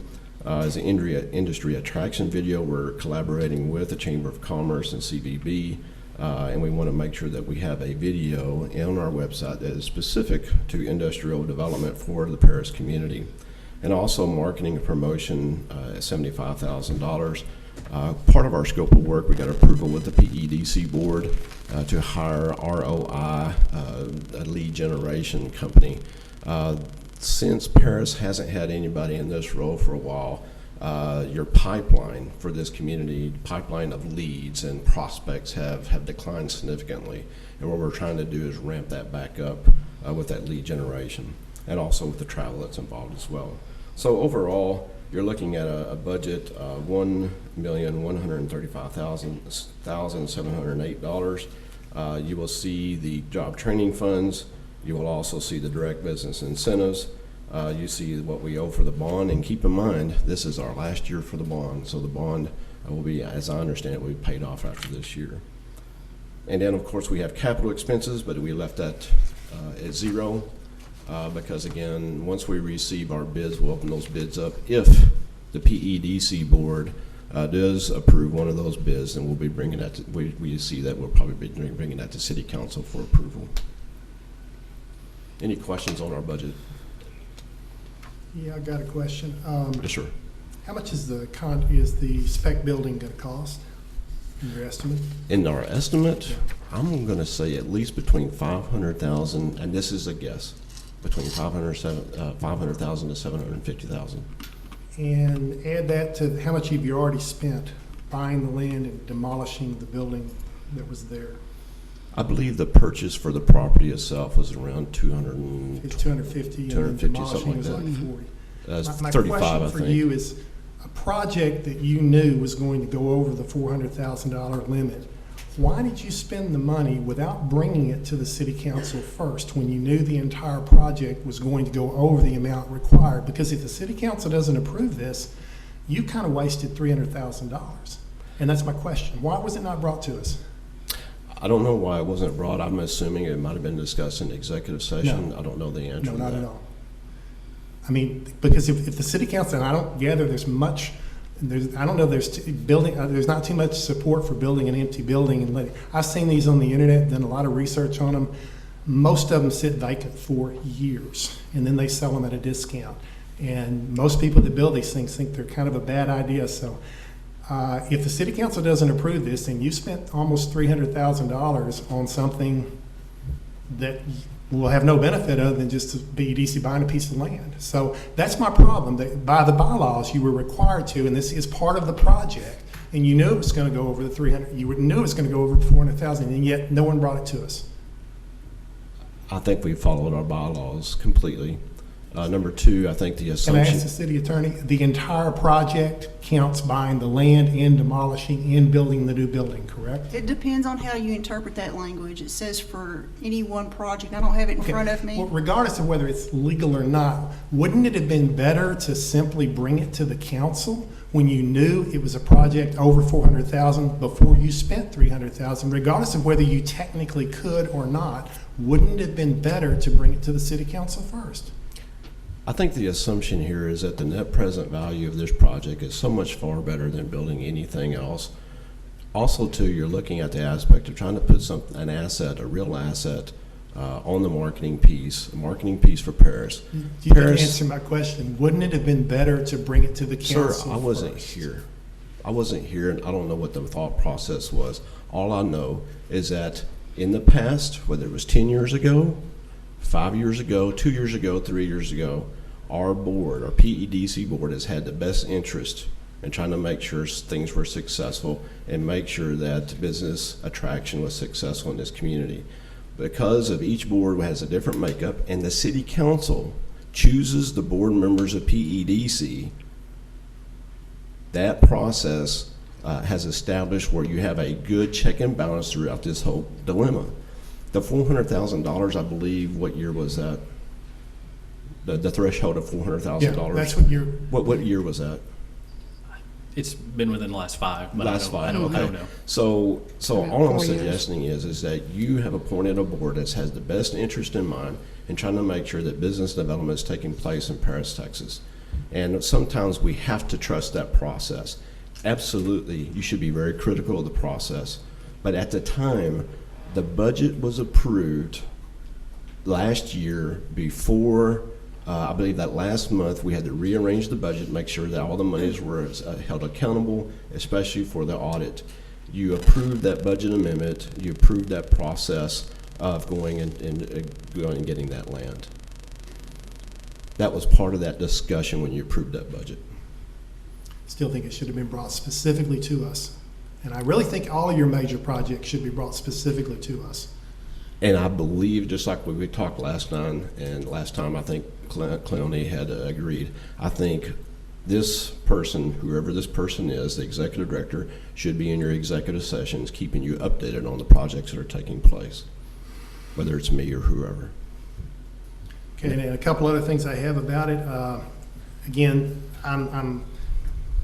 Speaker 13: is an industry attraction video. We're collaborating with the Chamber of Commerce and CVB, and we want to make sure that we have a video on our website that is specific to industrial development for the Paris community. And also marketing and promotion at $75,000. Part of our scope of work, we got approval with the PEDC board to hire ROI, a lead generation company. Since Paris hasn't had anybody in this role for a while, your pipeline for this community, pipeline of leads and prospects have declined significantly. And what we're trying to do is ramp that back up with that lead generation and also with the travel that's involved as well. So overall, you're looking at a budget of $1,135,708. You will see the job training funds. You will also see the direct business incentives. You see what we owe for the bond, and keep in mind, this is our last year for the bond, so the bond will be, as I understand it, will be paid off after this year. And then, of course, we have capital expenses, but we left that at zero. Because again, once we receive our bids, we'll open those bids up. If the PEDC board does approve one of those bids, then we'll be bringing that to, we see that we'll probably be bringing that to City Council for approval. Any questions on our budget?
Speaker 16: Yeah, I got a question.
Speaker 13: Yes, sir.
Speaker 16: How much is the spec building going to cost in your estimate?
Speaker 13: In our estimate, I'm going to say at least between $500,000, and this is a guess, between 500,000 to 750,000.
Speaker 16: And add that to how much have you already spent buying the land and demolishing the building that was there?
Speaker 13: I believe the purchase for the property itself was around 200
Speaker 16: It's 250, and then
Speaker 13: 250,
Speaker 16: demolishing
Speaker 13: something
Speaker 16: was
Speaker 13: like
Speaker 16: like
Speaker 13: that.
Speaker 16: 40.
Speaker 13: That's
Speaker 16: My
Speaker 13: 35, I
Speaker 16: question for
Speaker 13: think.
Speaker 16: you is, a project that you knew was going to go over the $400,000 limit, why did you spend the money without bringing it to the city council first when you knew the entire project was going to go over the amount required? Because if the city council doesn't approve this, you kind of wasted $300,000. And that's my question. Why was it not brought to us?
Speaker 13: I don't know why it wasn't brought. I'm assuming it might have been discussed in executive session. I don't know the answer
Speaker 16: No,
Speaker 13: to
Speaker 16: not
Speaker 13: that.
Speaker 16: at all. I mean, because if the city council, and I don't gather there's much, I don't know, there's not too much support for building an empty building and letting, I've seen these on the internet, done a lot of research on them. Most of them sit vacant for years, and then they sell them at a discount. And most people that build these things think they're kind of a bad idea, so if the city council doesn't approve this, and you spent almost $300,000 on something that will have no benefit other than just to BEDC buying a piece of land. So that's my problem, that by the bylaws, you were required to, and this is part of the project, and you knew it was going to go over the 300, you knew it was going to go over 400,000, and yet no one brought it to us.
Speaker 13: I think we followed our bylaws completely. Number two, I think the
Speaker 16: Can I
Speaker 13: assumption.
Speaker 16: ask the city attorney, the entire project counts buying the land and demolishing and building the new building, correct?
Speaker 19: It depends on how you interpret that language. It says for any one project. I don't have it in
Speaker 16: Okay.
Speaker 19: front of me.
Speaker 16: Well, regardless of whether it's legal or not, wouldn't it have been better to simply bring it to the council when you knew it was a project over 400,000 before you spent 300,000, regardless of whether you technically could or not? Wouldn't it have been better to bring it to the city council first?
Speaker 13: I think the assumption here is that the net present value of this project is so much far better than building anything else. Also, too, you're looking at the aspect of trying to put an asset, a real asset, on the marketing piece for Paris.
Speaker 16: You didn't answer my question. Wouldn't it have been better to bring it to the council first?
Speaker 13: Sir, I wasn't here. I wasn't here, and I don't know what the thought process was. All I know is that in the past, whether it was 10 years ago, 5 years ago, 2 years ago, 3 years ago, our board, our PEDC board, has had the best interest in trying to make sure things were successful and make sure that business attraction was successful in this community. Because of each board has a different makeup, and the city council chooses the board members of PEDC, that process has established where you have a good check and balance throughout this whole dilemma. The $400,000, I believe, what year was that? The threshold of $400,000.
Speaker 16: Yeah, that's what you're.
Speaker 13: What year was that?
Speaker 17: It's been within the last 5, but
Speaker 13: Last
Speaker 17: I
Speaker 13: 5,
Speaker 17: don't
Speaker 13: okay.
Speaker 17: know.
Speaker 13: So
Speaker 1: About
Speaker 13: all I'm
Speaker 1: 4 years.
Speaker 13: suggesting is that you have appointed a board that has the best interest in mind in trying to make sure that business development is taking place in Paris, Texas. And sometimes we have to trust that process. Absolutely, you should be very critical of the process. But at the time, the budget was approved last year before, I believe that last month, we had to rearrange the budget, make sure that all the monies were held accountable, especially for the audit. You approved that budget amendment, you approved that process of going and getting that land. That was part of that discussion when you approved that budget.
Speaker 16: Still think it should have been brought specifically to us. And I really think all of your major projects should be brought specifically to us.
Speaker 13: And I believe, just like we talked last time, I think Cleone had agreed, I think this person, whoever this person is, the executive director, should be in your executive sessions, keeping you updated on the projects that are taking place, whether it's me or whoever.
Speaker 16: Okay, and a couple other things I have about it. Again, I'm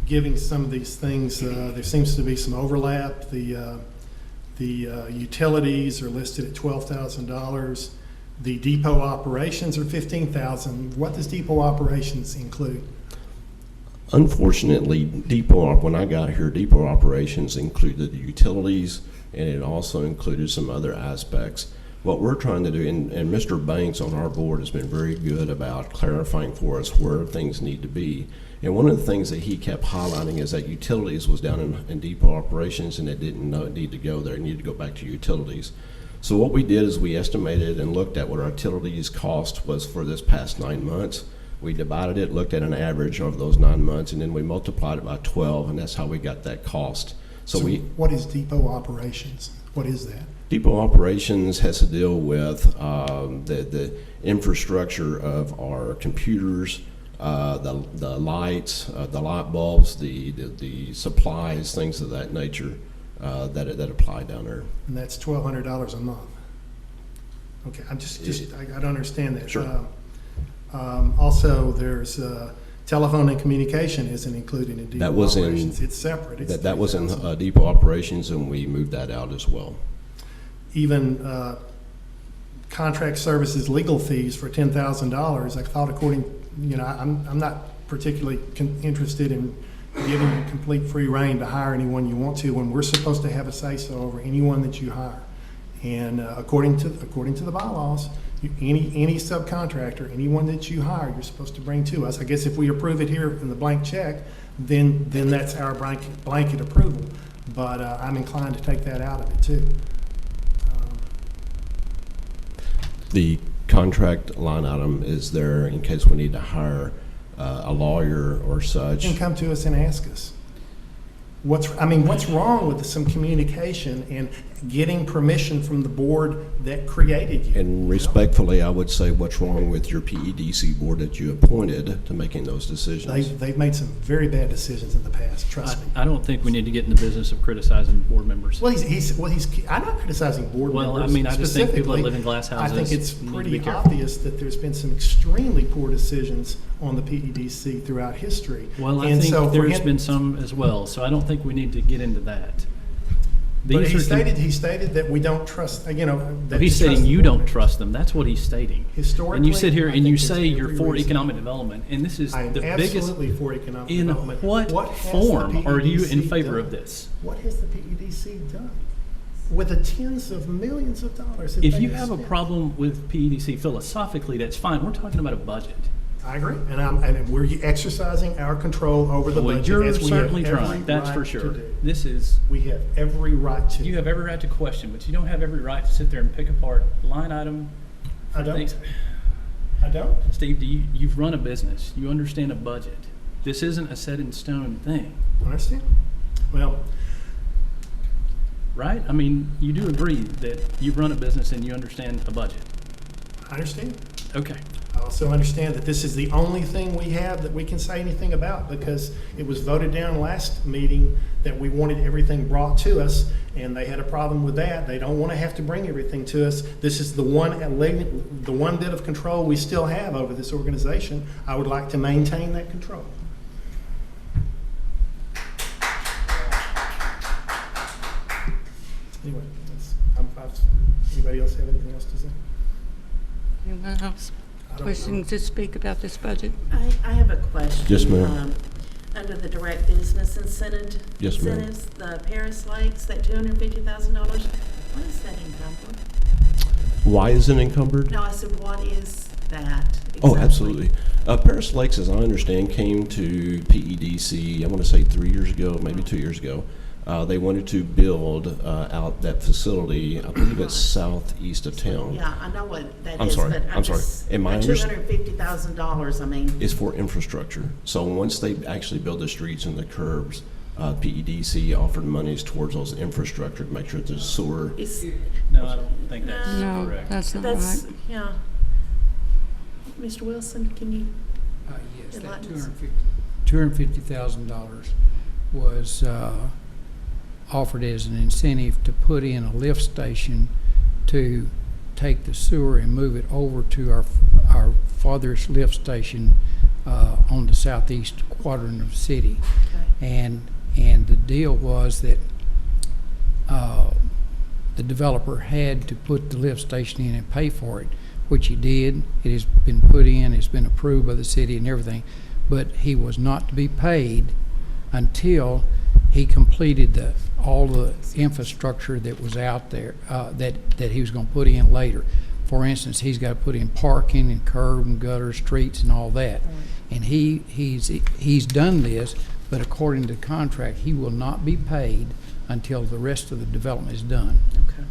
Speaker 16: giving some of these things, there seems to be some overlap. The utilities are listed at $12,000. The depot operations are $15,000. What does depot operations include?
Speaker 13: Unfortunately, when I got here, depot operations included the utilities, and it also included some other aspects. What we're trying to do, and Mr. Banks on our board has been very good about clarifying for us where things need to be. And one of the things that he kept highlighting is that utilities was down in depot operations, and it didn't know it needed to go there. It needed to go back to utilities. So what we did is we estimated and looked at what our utilities cost was for this past 9 months. We divided it, looked at an average over those 9 months, and then we multiplied it by 12, and that's how we got that cost. So
Speaker 16: what is depot operations? What is that?
Speaker 13: Depot operations has to deal with the infrastructure of our computers, the lights, the light bulbs, the supplies, things of that nature that apply down there.
Speaker 16: And that's $1,200 a month. Okay, I don't understand that.
Speaker 13: Sure.
Speaker 16: Also, there's telephone and communication isn't included in depot
Speaker 13: That was
Speaker 16: operations. It's separate. It's
Speaker 13: that was in
Speaker 16: $3,000.
Speaker 13: depot operations, and we moved that out as well.
Speaker 16: Even contract services legal fees for $10,000. I thought according, I'm not particularly interested in giving you complete free rein to hire anyone you want to when we're supposed to have a say-so over anyone that you hire. And according to the bylaws, any subcontractor, anyone that you hire, you're supposed to bring to us. I guess if we approve it here in the blank check, then that's our blanket approval. But I'm inclined to take that out of it too.
Speaker 13: The contract line item is there in case we need to hire a lawyer or such.
Speaker 16: You can come to us and ask us. What's wrong with some communication and getting permission from the board that created you?
Speaker 13: And respectfully, I would say, what's wrong with your PEDC board that you appointed to making those decisions?
Speaker 16: They've made some very bad decisions in the past, trust me.
Speaker 17: I don't think we need to get in the business of criticizing board members.
Speaker 16: Well, I'm not criticizing board members.
Speaker 17: Well, I mean, I just think people that
Speaker 16: specifically.
Speaker 17: live in glass houses
Speaker 16: I think it's
Speaker 17: need to
Speaker 16: pretty
Speaker 17: be careful.
Speaker 16: obvious that there's been some extremely poor decisions on the PEDC throughout history.
Speaker 17: Well, I
Speaker 16: And
Speaker 17: think
Speaker 16: so for
Speaker 17: there's
Speaker 16: him-
Speaker 17: been some as well, so I don't think we need to get into that.
Speaker 16: But
Speaker 17: These
Speaker 16: he stated that we don't trust, that
Speaker 17: He's
Speaker 16: you
Speaker 17: stating
Speaker 16: trust
Speaker 17: you
Speaker 16: the
Speaker 17: don't
Speaker 16: board.
Speaker 17: trust them. That's what he's stating.
Speaker 16: Historically,
Speaker 17: And you sit here
Speaker 16: I
Speaker 17: and you
Speaker 16: think
Speaker 17: say
Speaker 16: there's
Speaker 17: you're
Speaker 16: every
Speaker 17: for
Speaker 16: reason.
Speaker 17: economic development, and this is
Speaker 16: I am
Speaker 17: the biggest.
Speaker 16: absolutely for economic
Speaker 17: In
Speaker 16: development.
Speaker 17: what
Speaker 16: has the
Speaker 17: form are you in
Speaker 16: PEDC
Speaker 17: favor of
Speaker 16: done?
Speaker 17: this?
Speaker 16: What has the PEDC done? With the tens of millions of dollars that
Speaker 17: If
Speaker 16: they
Speaker 17: you have a
Speaker 16: spent.
Speaker 17: problem with PEDC philosophically, that's fine. We're talking about a budget.
Speaker 16: I agree, and we're exercising our control over the
Speaker 17: Well,
Speaker 16: budget
Speaker 17: you're
Speaker 16: as we have
Speaker 17: certainly
Speaker 16: every
Speaker 17: trying, that's for
Speaker 16: right
Speaker 17: sure.
Speaker 16: to do.
Speaker 17: This is,
Speaker 16: We have every right to.
Speaker 17: you have every right to question, but you don't have every right to sit there and pick apart line item.
Speaker 16: I don't.
Speaker 17: things.
Speaker 16: I don't.
Speaker 17: Steve, you've run a business. You understand a budget. This isn't a set in stone thing,
Speaker 16: I understand. Well,
Speaker 17: right? I mean, you do agree that you've run a business and you understand a budget.
Speaker 16: I understand.
Speaker 17: Okay.
Speaker 16: I also understand that this is the only thing we have that we can say anything about because it was voted down last meeting that we wanted everything brought to us, and they had a problem with that. They don't want to have to bring everything to us. This is the one bit of control we still have over this organization. I would like to maintain that control. Anyway, anybody else have anything else to say?
Speaker 1: Anyone else wishing to speak about this budget?
Speaker 20: I have a question.
Speaker 13: Yes, ma'am.
Speaker 20: Under the direct business incentive.
Speaker 13: Yes, ma'am.
Speaker 20: Incentives, the Paris Lakes, that $250,000, what is that encumbered?
Speaker 13: Why is it encumbered?
Speaker 20: No, I said, what is that?
Speaker 13: Oh,
Speaker 20: exactly?
Speaker 13: absolutely. Paris Lakes, as I understand, came to PEDC, I want to say 3 years ago, maybe 2 years ago. They wanted to build out that facility, I believe it's southeast of town.
Speaker 20: Yeah, I know what that
Speaker 13: I'm
Speaker 20: is,
Speaker 13: sorry,
Speaker 20: but
Speaker 13: I'm sorry. And my
Speaker 20: $250,000, I mean.
Speaker 13: It's for infrastructure. So once they actually build the streets and the curbs, PEDC offered monies towards those infrastructure to make sure there's sewer.
Speaker 17: No, I don't think that's
Speaker 1: No,
Speaker 17: correct.
Speaker 1: that's not right.
Speaker 20: Yeah. Mr. Wilson, can you
Speaker 21: Yes, that
Speaker 20: enlighten us?
Speaker 21: $250,000 was offered as an incentive to put in a lift station to take the sewer and move it over to our farthest lift station on the southeast quadrant of the city.
Speaker 20: Okay.
Speaker 21: And the deal was that the developer had to put the lift station in and pay for it, which he did. It has been put in, it's been approved by the city and everything, but he was not to be paid until he completed all the infrastructure that was out there that he was going to put in later. For instance, he's got to put in parking and curb and gutter streets and all that. And he's done this, but according to the contract, he will not be paid until the rest of the development is done.
Speaker 20: Okay.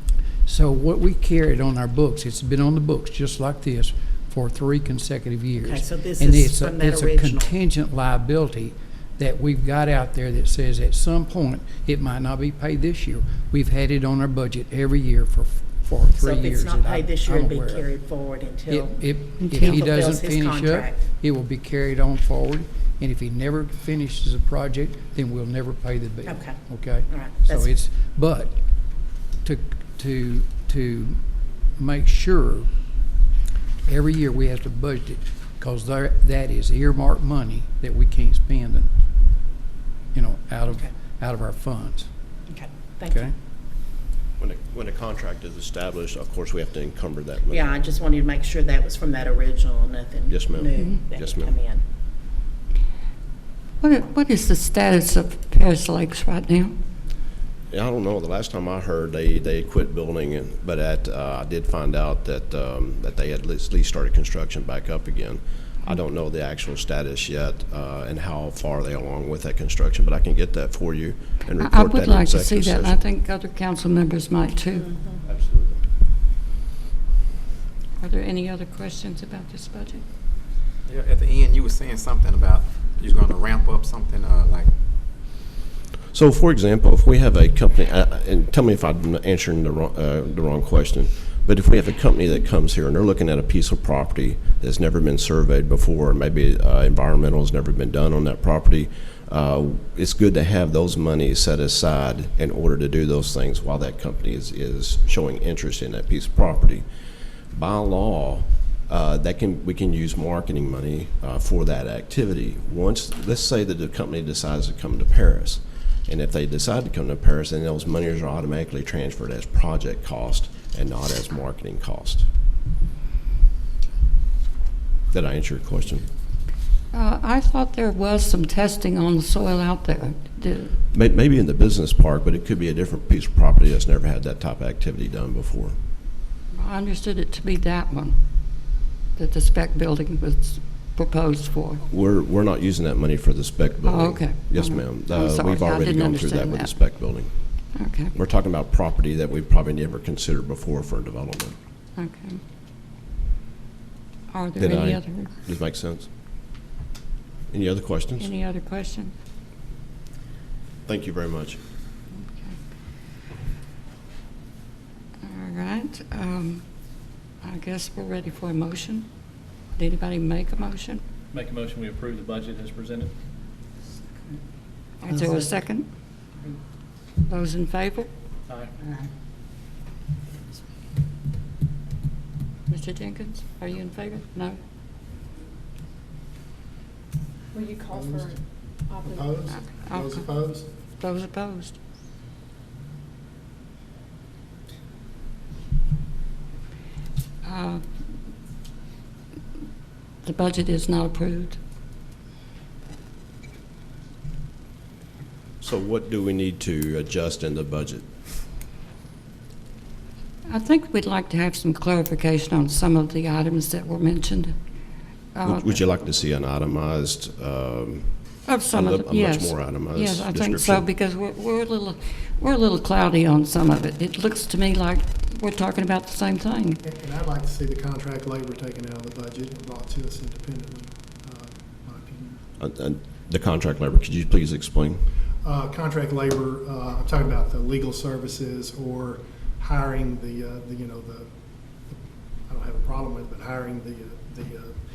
Speaker 21: So what we carried on our books, it's been on the books just like this for 3 consecutive years.
Speaker 20: Okay, so this
Speaker 21: And
Speaker 20: is
Speaker 21: it's a-
Speaker 20: from that
Speaker 21: It's a
Speaker 20: original.
Speaker 21: contingent liability that we've got out there that says at some point, it might not be paid this year. We've had it on our budget every year for 3 years.
Speaker 20: So if it's not
Speaker 21: that
Speaker 20: paid this year,
Speaker 21: I'm
Speaker 20: it'd be
Speaker 21: aware of.
Speaker 20: carried forward until
Speaker 21: If
Speaker 20: he
Speaker 21: he
Speaker 20: fulfills
Speaker 21: doesn't
Speaker 20: his
Speaker 21: finish up,
Speaker 20: contract.
Speaker 21: it will be carried on forward, and if he never finishes a project, then we'll never pay the bill.
Speaker 20: Okay.
Speaker 21: Okay?
Speaker 20: All right.
Speaker 21: So
Speaker 20: That's-
Speaker 21: it's, but to make sure, every year we have to budget it, because that is earmarked money that we can't spend, out of our funds.
Speaker 20: Okay, thank you.
Speaker 21: Okay?
Speaker 13: When a contract is established, of course, we have to encumber that money.
Speaker 20: Yeah, I just wanted to make sure that was from that original, nothing
Speaker 13: Yes, ma'am.
Speaker 20: new that
Speaker 13: Yes,
Speaker 20: had
Speaker 13: ma'am.
Speaker 20: come in.
Speaker 1: What is the status of Paris Lakes right now?
Speaker 13: Yeah, I don't know. The last time I heard, they quit building, but I did find out that they had at least started construction back up again. I don't know the actual status yet and how far they are along with that construction, but I can get that for you and report
Speaker 1: I
Speaker 13: that
Speaker 1: would
Speaker 13: in
Speaker 1: like to see
Speaker 13: executive
Speaker 1: that, and I
Speaker 13: session.
Speaker 1: think other council members might too.
Speaker 13: Absolutely.
Speaker 1: Are there any other questions about this budget?
Speaker 2: Yeah, at the end, you were saying something about you're going to ramp up something like.
Speaker 13: So, for example, if we have a company, and tell me if I'm answering the wrong question, but if we have a company that comes here and they're looking at a piece of property that's never been surveyed before, maybe environmental has never been done on that property, it's good to have those monies set aside in order to do those things while that company is showing interest in that piece of property. By law, we can use marketing money for that activity. Once, let's say that the company decides to come to Paris, and if they decide to come to Paris, then those monies are automatically transferred as project cost and not as marketing cost. Did I answer your question?
Speaker 1: I thought there was some testing on the soil out there.
Speaker 13: Maybe in the business park, but it could be a different piece of property that's never had that type of activity done before.
Speaker 1: I understood it to be that one, that the spec building was proposed for.
Speaker 13: We're not using that money for the spec building.
Speaker 1: Oh, okay.
Speaker 13: Yes,
Speaker 1: I'm
Speaker 13: ma'am.
Speaker 1: sorry.
Speaker 13: We've
Speaker 1: I
Speaker 13: already
Speaker 1: didn't
Speaker 13: gone through that
Speaker 1: understand
Speaker 13: with the
Speaker 1: that.
Speaker 13: spec building.
Speaker 1: Okay.
Speaker 13: We're talking about property that we probably never considered before for development.
Speaker 1: Okay. Are there any other?
Speaker 13: Does it make sense? Any other questions?
Speaker 1: Any other questions?
Speaker 13: Thank you very much.
Speaker 1: All right. I guess we're ready for a motion. Did anybody make a motion?
Speaker 17: Make a motion, we approve the budget as presented.
Speaker 1: Is there a second? Those in favor?
Speaker 17: Aye.
Speaker 1: Mr. Jenkins, are you in favor? No?
Speaker 20: Will you call for
Speaker 6: Opposed?
Speaker 1: Okay.
Speaker 6: Those opposed?
Speaker 1: Those opposed? The budget is not approved.
Speaker 13: So what do we need to adjust in the budget?
Speaker 1: I think we'd like to have some clarification on some of the items that were mentioned.
Speaker 13: Would you like to see an itemized,
Speaker 1: Of some of
Speaker 13: a
Speaker 1: them, yes.
Speaker 13: much more itemized
Speaker 1: Yes, I think so,
Speaker 13: description?
Speaker 1: because we're a little cloudy on some of it. It looks to me like we're talking about the same thing.
Speaker 16: And I'd like to see the contract labor taken out of the budget and brought to us independently, in my opinion.
Speaker 13: The contract labor, could you please explain?
Speaker 16: Contract labor, I'm talking about the legal services or hiring I don't have a problem with, but hiring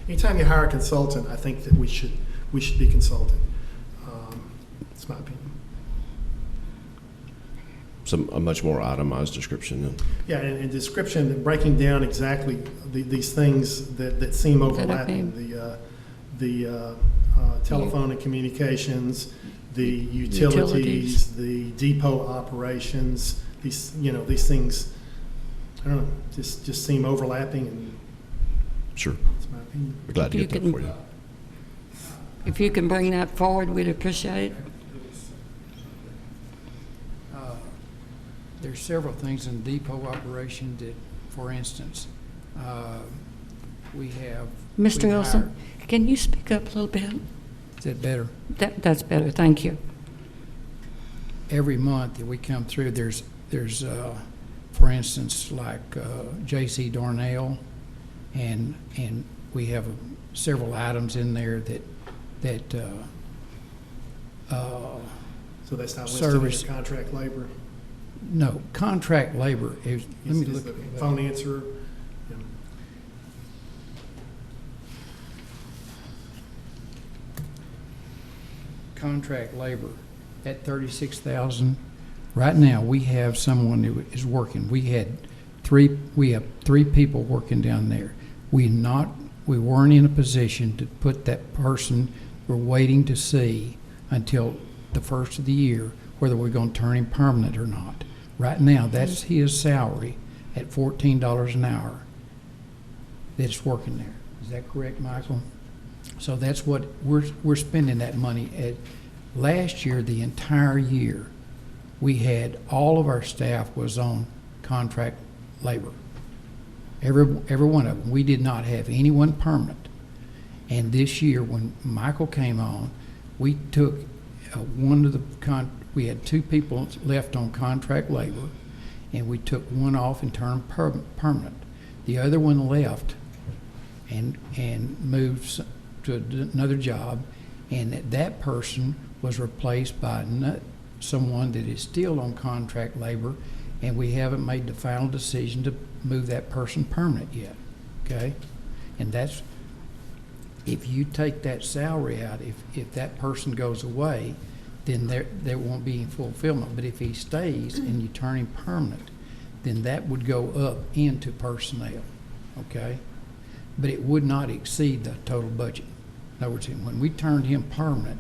Speaker 16: anytime you hire a consultant, I think that we should be consulted. That's my opinion.
Speaker 13: A much more itemized description then?
Speaker 16: Yeah, and description, breaking down exactly these things that seem overlapping, the telephone and communications, the utilities, the depot operations, these things, I don't know, just seem overlapping, and
Speaker 13: Sure.
Speaker 16: that's my opinion.
Speaker 13: We're glad to get that for you.
Speaker 1: If you can bring that forward, we'd appreciate it.
Speaker 21: There's several things in depot operation that, for instance, we have.
Speaker 1: Mr.
Speaker 21: we
Speaker 1: Wilson,
Speaker 21: hire-
Speaker 1: can you speak up a little bit?
Speaker 21: Is that better?
Speaker 1: That's better, thank you.
Speaker 21: Every month that we come through, there's for instance, like J.C. Darnell, and we have several items in there that
Speaker 16: So that's not listed
Speaker 21: service.
Speaker 16: in the contract labor?
Speaker 21: No, contract labor is, let me
Speaker 16: Is
Speaker 21: look.
Speaker 16: the phone answer,
Speaker 21: Contract labor at 36,000. Right now, we have someone who is working. We have three people working down there. We weren't in a position to put that person. We're waiting to see until the first of the year whether we're going to turn him permanent or not. Right now, that's his salary at $14 an hour that's working there. Is that correct, Michael? So that's what we're spending that money at. Last year, the entire year, we had all of our staff was on contract labor. Every one of them. We did not have anyone permanent. And this year, when Michael came on, we took we had two people left on contract labor, and we took one off and turned permanent. The other one left and moved to another job, and that person was replaced by someone that is still on contract labor, and we haven't made the final decision to move that person permanent yet, okay? And that's, if you take that salary out, if that person goes away, then there won't be any fulfillment. But if he stays and you turn him permanent, then that would go up into personnel, okay? But it would not exceed the total budget. In other words, when we turned him permanent,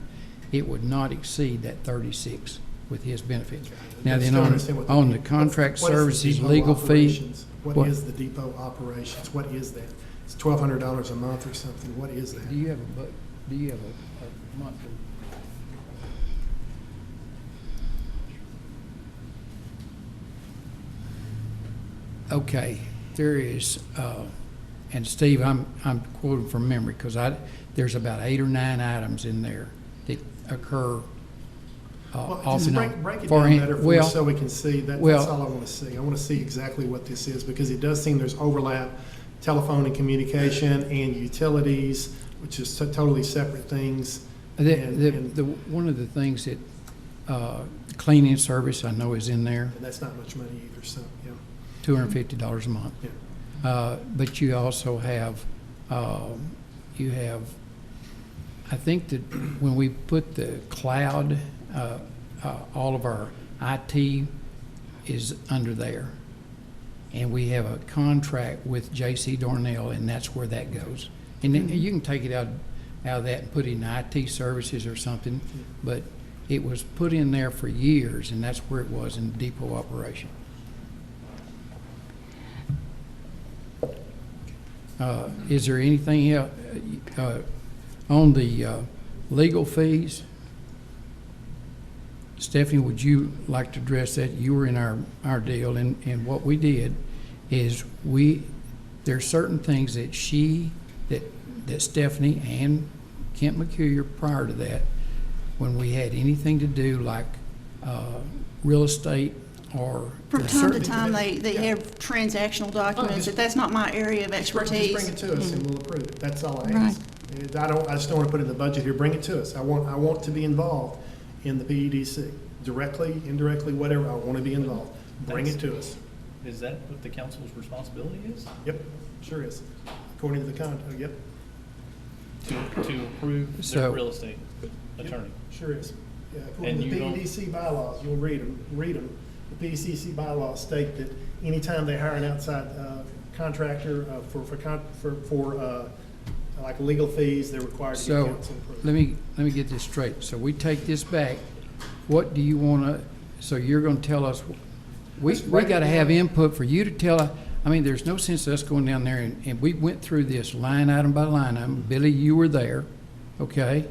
Speaker 21: it would not exceed that 36 with his benefits. Now then, on the contract services, legal fee.
Speaker 16: What is the depot operations? What is that? It's $1,200 a month or something. What is that?
Speaker 21: Do you have a monthly? Okay, there is, and Steve, I'm quoting from memory because there's about 8 or 9 items in there that occur off and on.
Speaker 16: Break it down better for us so we can see. That's all I want to see. I want to see exactly what this is because it does seem there's overlap, telephone and communication and utilities, which is totally separate things.
Speaker 21: One of the things that cleaning service I know is in there.
Speaker 16: And that's not much money either, so, yeah.
Speaker 21: $250 a month.
Speaker 16: Yeah.
Speaker 21: But you also have, I think that when we put the cloud, all of our IT is under there. And we have a contract with J.C. Darnell, and that's where that goes. And then you can take it out of that and put it in IT services or something, but it was put in there for years, and that's where it was in depot operation. Is there anything else on the legal fees? Stephanie, would you like to address that? You were in our deal, and what we did is there's certain things that that Stephanie and Kent McCulley prior to that, when we had anything to do like real estate or
Speaker 19: From time to time, they have transactional documents. If that's not my area of expertise.
Speaker 16: Just bring it to us and we'll approve it. That's all I ask. I just don't want to put it in the budget here. Bring it to us. I want to be involved in the PEDC. Directly, indirectly, whatever, I want to be involved. Bring it to us.
Speaker 17: Is that what the council's responsibility is?
Speaker 16: Yep, sure is. According to the contract, yep.
Speaker 17: To approve their real estate attorney?
Speaker 16: Yep, sure is. Yeah, according to the PEDC bylaws, you'll read them. The PEDC bylaws state that anytime they hire an outside contractor for like legal fees, they're required to get counsel approved.
Speaker 21: Let me get this straight. So we take this back. What do you want to? So you're going to tell us? We got to have input for you to tell. I mean, there's no sense us going down there and we went through this line item by line item. Billy, you were there, okay?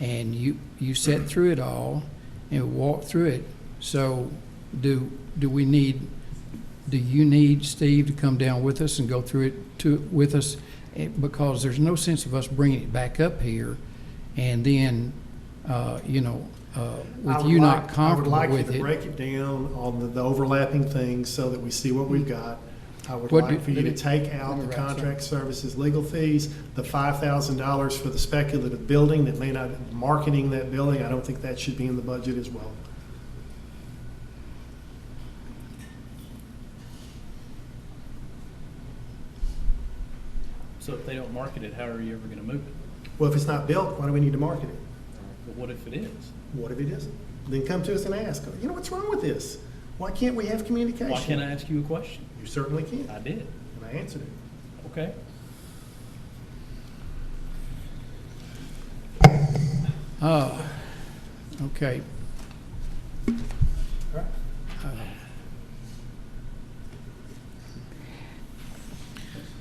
Speaker 21: And you sat through it all and walked through it. So do you need Steve to come down with us and go through it with us? Because there's no sense of us bringing it back up here and then, with you not comfortable
Speaker 16: I would like
Speaker 21: with
Speaker 16: you to
Speaker 21: it.
Speaker 16: break it down on the overlapping things so that we see what we've got. I would
Speaker 21: What
Speaker 16: like
Speaker 21: do-
Speaker 16: for you
Speaker 21: let
Speaker 16: to
Speaker 21: me-
Speaker 16: take out
Speaker 21: let me
Speaker 16: the
Speaker 21: write something.
Speaker 16: contract services, legal fees, the $5,000 for the speculative building that may not, marketing that building, I don't think that should be in the budget as well.
Speaker 17: So if they don't market it, how are you ever gonna move it?
Speaker 16: Well, if it's not built, why do we need to market it?
Speaker 17: But what if it is?
Speaker 16: What if it isn't? Then come to us and ask, you know, what's wrong with this? Why can't we have communication?
Speaker 17: Why can't I ask you a question?
Speaker 16: You certainly can.
Speaker 17: I did.
Speaker 16: And I answered it.
Speaker 17: Okay.
Speaker 21: Okay.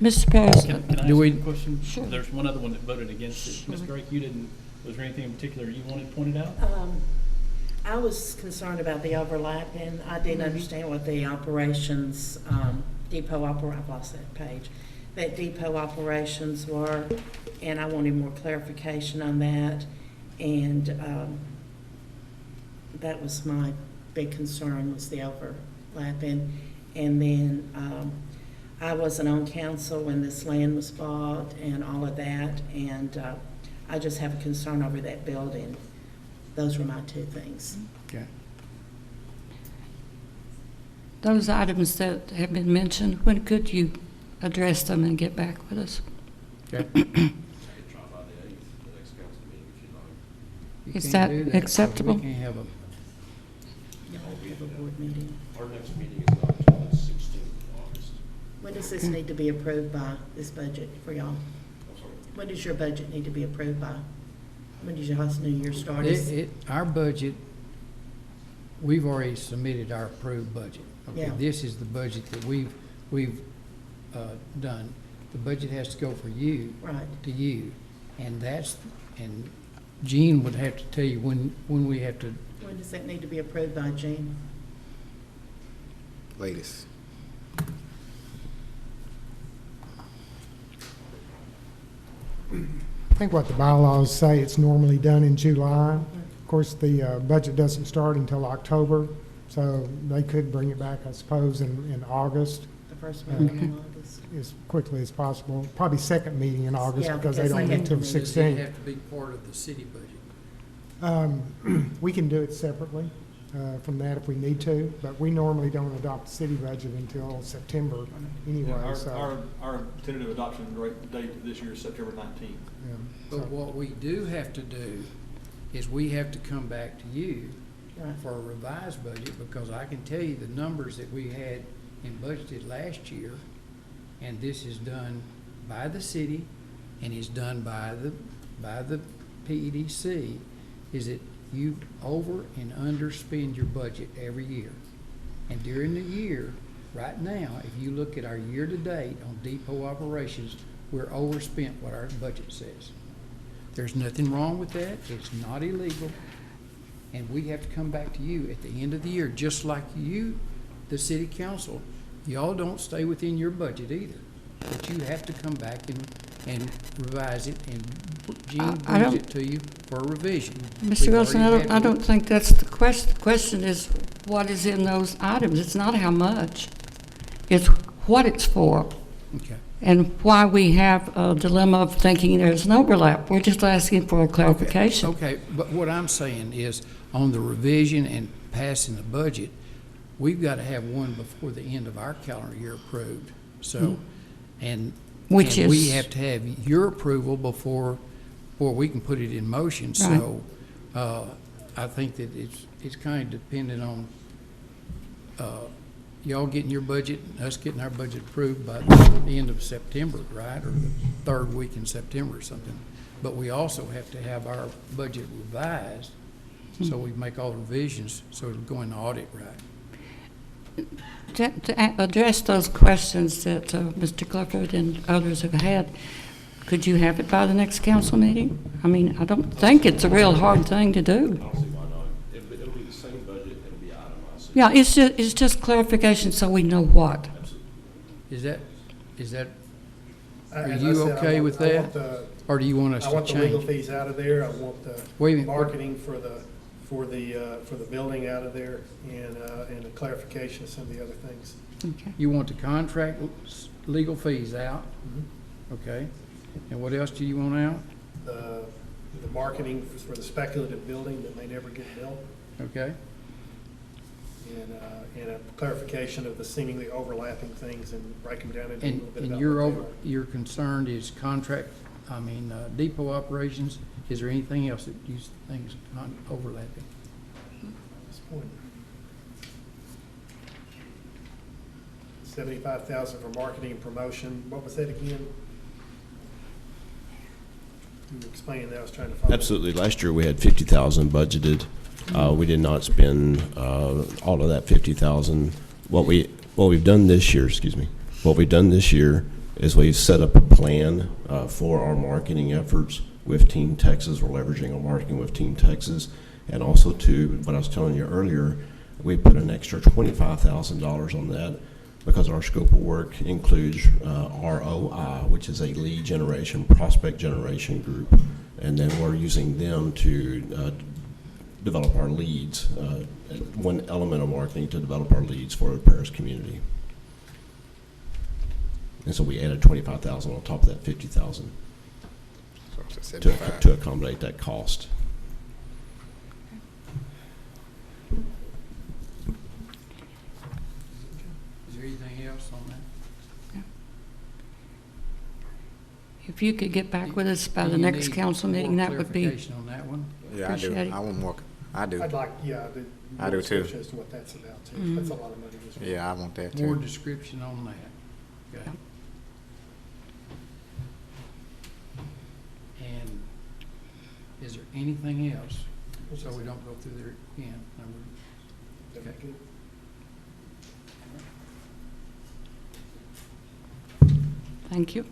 Speaker 1: Mr. Paris,
Speaker 17: Can I ask
Speaker 21: Do
Speaker 17: you
Speaker 21: we-
Speaker 17: a question?
Speaker 1: Sure.
Speaker 17: There's one other one that voted against it. Ms. Drake, you didn't, was there anything in particular you wanted pointed out?
Speaker 20: I was concerned about the overlap, and I didn't understand what the operations, depot I've lost that page, that depot operations were, and I wanted more clarification on that. And that was my big concern, was the overlapping. And then I wasn't on council when this land was bought and all of that, and I just have a concern over that building. Those were my two things.
Speaker 21: Okay.
Speaker 1: those items that have been mentioned, when could you address them and get back with us?
Speaker 21: Okay. You
Speaker 1: Is
Speaker 21: can't
Speaker 1: that
Speaker 21: do that, 'cause
Speaker 1: acceptable?
Speaker 21: We can't have a,
Speaker 20: Y'all have a board meeting.
Speaker 7: Our next meeting is not until the 16th of August.
Speaker 20: When does this need to be approved by, this budget for y'all? When does your budget need to be approved by? When does your house new year start?
Speaker 21: our budget, we've already submitted our approved budget. Okay,
Speaker 20: Yeah.
Speaker 21: this is the budget that we've done. The budget has to go for you.
Speaker 20: Right.
Speaker 21: To you, and and Gene would have to tell you when we have to.
Speaker 20: When does that need to be approved by, Gene?
Speaker 2: Latest.
Speaker 5: I think what the bylaws say, it's normally done in July. Of course, the budget doesn't start until October, so they could bring it back, I suppose, in August.
Speaker 20: The first meeting in August?
Speaker 5: As quickly as possible. Probably second meeting in August,
Speaker 20: Yeah,
Speaker 5: because they
Speaker 20: because
Speaker 5: don't
Speaker 20: they
Speaker 5: meet till the
Speaker 21: Does it
Speaker 5: 16th.
Speaker 21: have to be part of the city budget?
Speaker 5: We can do it separately from that if we need to, but we normally don't adopt the city budget until September anyway, so.
Speaker 10: Our tentative adoption date this year is September 19th.
Speaker 5: yeah,
Speaker 21: But
Speaker 5: so-
Speaker 21: what we do have to do is we have to come back to you
Speaker 20: Right.
Speaker 21: for a revised budget, because I can tell you the numbers that we had in budgeted last year, and this is done by the city and is done by the PEDC, is that you over and underspend your budget every year. And during the year, right now, if you look at our year-to-date on depot operations, we're overspent what our budget says. There's nothing wrong with that, it's not illegal, and we have to come back to you at the end of the year, just like you, the city council. Y'all don't stay within your budget either, but you have to come back and revise it, and Gene
Speaker 1: I
Speaker 21: brings
Speaker 1: don't-
Speaker 21: it to you for a revision.
Speaker 1: Mr.
Speaker 21: We've
Speaker 1: Wilson,
Speaker 21: already
Speaker 1: I
Speaker 21: had
Speaker 1: don't think that's the question. The question is what is in those items. It's not how much. It's what it's for.
Speaker 21: Okay.
Speaker 1: And why we have a dilemma of thinking there's an overlap. We're just asking for a clarification.
Speaker 21: Okay, but what I'm saying is, on the revision and passing the budget, we've got to have one before the end of our calendar year approved. So, and
Speaker 1: Which
Speaker 21: and we
Speaker 1: is-
Speaker 21: have to have your approval before we can put it in motion. So, I think that it's kind of dependent on y'all getting your budget, us getting our budget approved by the end of September, right? Or the third week in September or something. But we also have to have our budget revised, so we make all the revisions, so it'll go in the audit right.
Speaker 1: To address those questions that Mr. Clifford and others have had, could you have it by the next council meeting? I mean, I don't think it's a real hard thing to do.
Speaker 7: I don't see why not. It'll be the same budget, it'll be itemized.
Speaker 1: Yeah, it's just clarification so we know what.
Speaker 21: Is that, are
Speaker 16: As I
Speaker 21: you
Speaker 16: said,
Speaker 21: okay with
Speaker 16: I want
Speaker 21: that? Or do you want us
Speaker 16: I
Speaker 21: to
Speaker 16: want the legal
Speaker 21: change?
Speaker 16: fees out of there. I want
Speaker 21: Wait a
Speaker 16: the
Speaker 21: minute.
Speaker 16: marketing for for the building out of there and a clarification of some of the other things.
Speaker 1: Okay.
Speaker 21: You want the contract legal fees out, okay? And what else do you want out?
Speaker 16: The marketing for the speculative building that may never get built,
Speaker 21: Okay?
Speaker 16: and a clarification of the seemingly overlapping things and break them down into a little bit
Speaker 21: And
Speaker 16: about
Speaker 21: your
Speaker 16: what they are.
Speaker 21: your concern is depot operations. Is there anything else that you think is not overlapping?
Speaker 16: At this point. 75,000 for marketing and promotion. What was that again? You were explaining that. I was trying to follow.
Speaker 13: Absolutely. Last year we had 50,000 budgeted. We did not spend all of that 50,000. What we've done this year, what we've done this year is we've set up a plan for our marketing efforts with Team Texas. We're leveraging our marketing with Team Texas, and also to what I was telling you earlier, we put an extra $25,000 on that because our scope of work includes ROI, which is a lead generation, prospect generation group, and then we're using them to develop our leads, one element of marketing to develop our leads for the Paris community. And so we added 25,000 on top of that 50,000 to accommodate that cost.
Speaker 21: Is there anything else on that?
Speaker 1: If you could get back with us by
Speaker 21: Do
Speaker 1: the
Speaker 21: you
Speaker 1: next
Speaker 21: need
Speaker 1: council
Speaker 21: more
Speaker 1: meeting, that would be.
Speaker 21: clarification on that one?
Speaker 2: Yeah, I do.
Speaker 1: Appreciate it.
Speaker 2: I want more. I do.
Speaker 16: I'd like,
Speaker 2: I do too.
Speaker 16: As to what that's about too.
Speaker 1: Mhm.
Speaker 16: That's a lot of money. as well.
Speaker 2: Yeah, I want that too.
Speaker 21: More description on that. Okay. And is there anything else, so we don't go through there again?
Speaker 16: That'd be good.
Speaker 1: Thank you.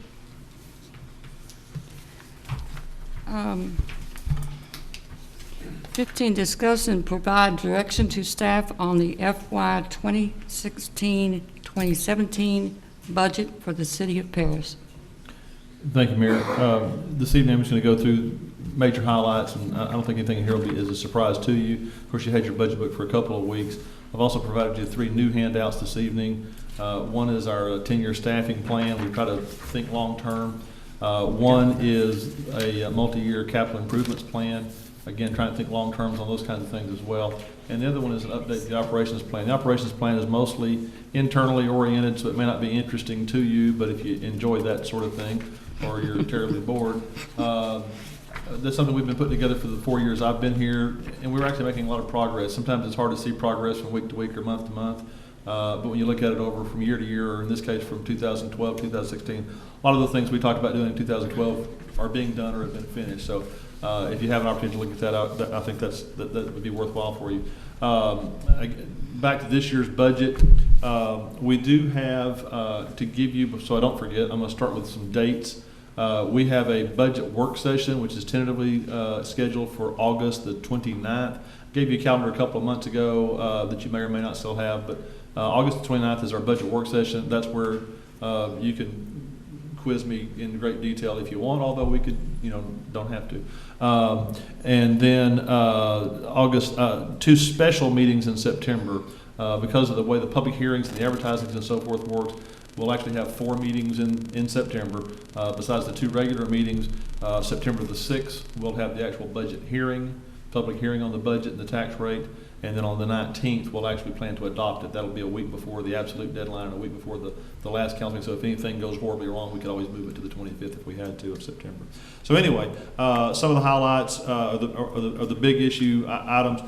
Speaker 1: 15, discuss and provide direction to staff on the FY 2016-2017 budget for the city of Paris.
Speaker 17: Thank you, Mayor. This evening, I'm just going to go through major highlights, and I don't think anything here is a surprise to you. Of course, you had your budget book for a couple of weeks. I've also provided you 3 new handouts this evening. One is our 10-year staffing plan. We try to think long-term. One is a multi-year capital improvements plan. Again, trying to think long-term on those kinds of things as well. And the other one is an update to the operations plan. The operations plan is mostly internally oriented, so it may not be interesting to you, but if you enjoy that sort of thing, or you're terribly bored, that's something we've been putting together for the 4 years I've been here, and we're actually making a lot of progress. Sometimes it's hard to see progress from week to week or month to month, but when you look at it over from year to year, or in this case from 2012, 2016, a lot of the things we talked about doing in 2012 are being done or have been finished. So if you have an opportunity to look at that out, I think that would be worthwhile for you. Back to this year's budget, we do have to give you, so I don't forget, I'm going to start with some dates. We have a budget work session, which is tentatively scheduled for August the 29th. Gave you a calendar a couple of months ago that you may or may not still have, but August the 29th is our budget work session. That's where you can quiz me in great detail if you want, although we could, don't have to. And then August, 2 special meetings in September. Because of the way the public hearings and the advertisings and so forth works, we'll actually have 4 meetings in September. Besides the 2 regular meetings, September the 6th, we'll have the actual budget hearing, public hearing on the budget and the tax rate. And then on the 19th, we'll actually plan to adopt it. That'll be a week before the absolute deadline and a week before the last council meeting. So if anything goes horribly wrong, we could always move it to the 25th if we had to of September. So anyway, some of the highlights are the big issue items.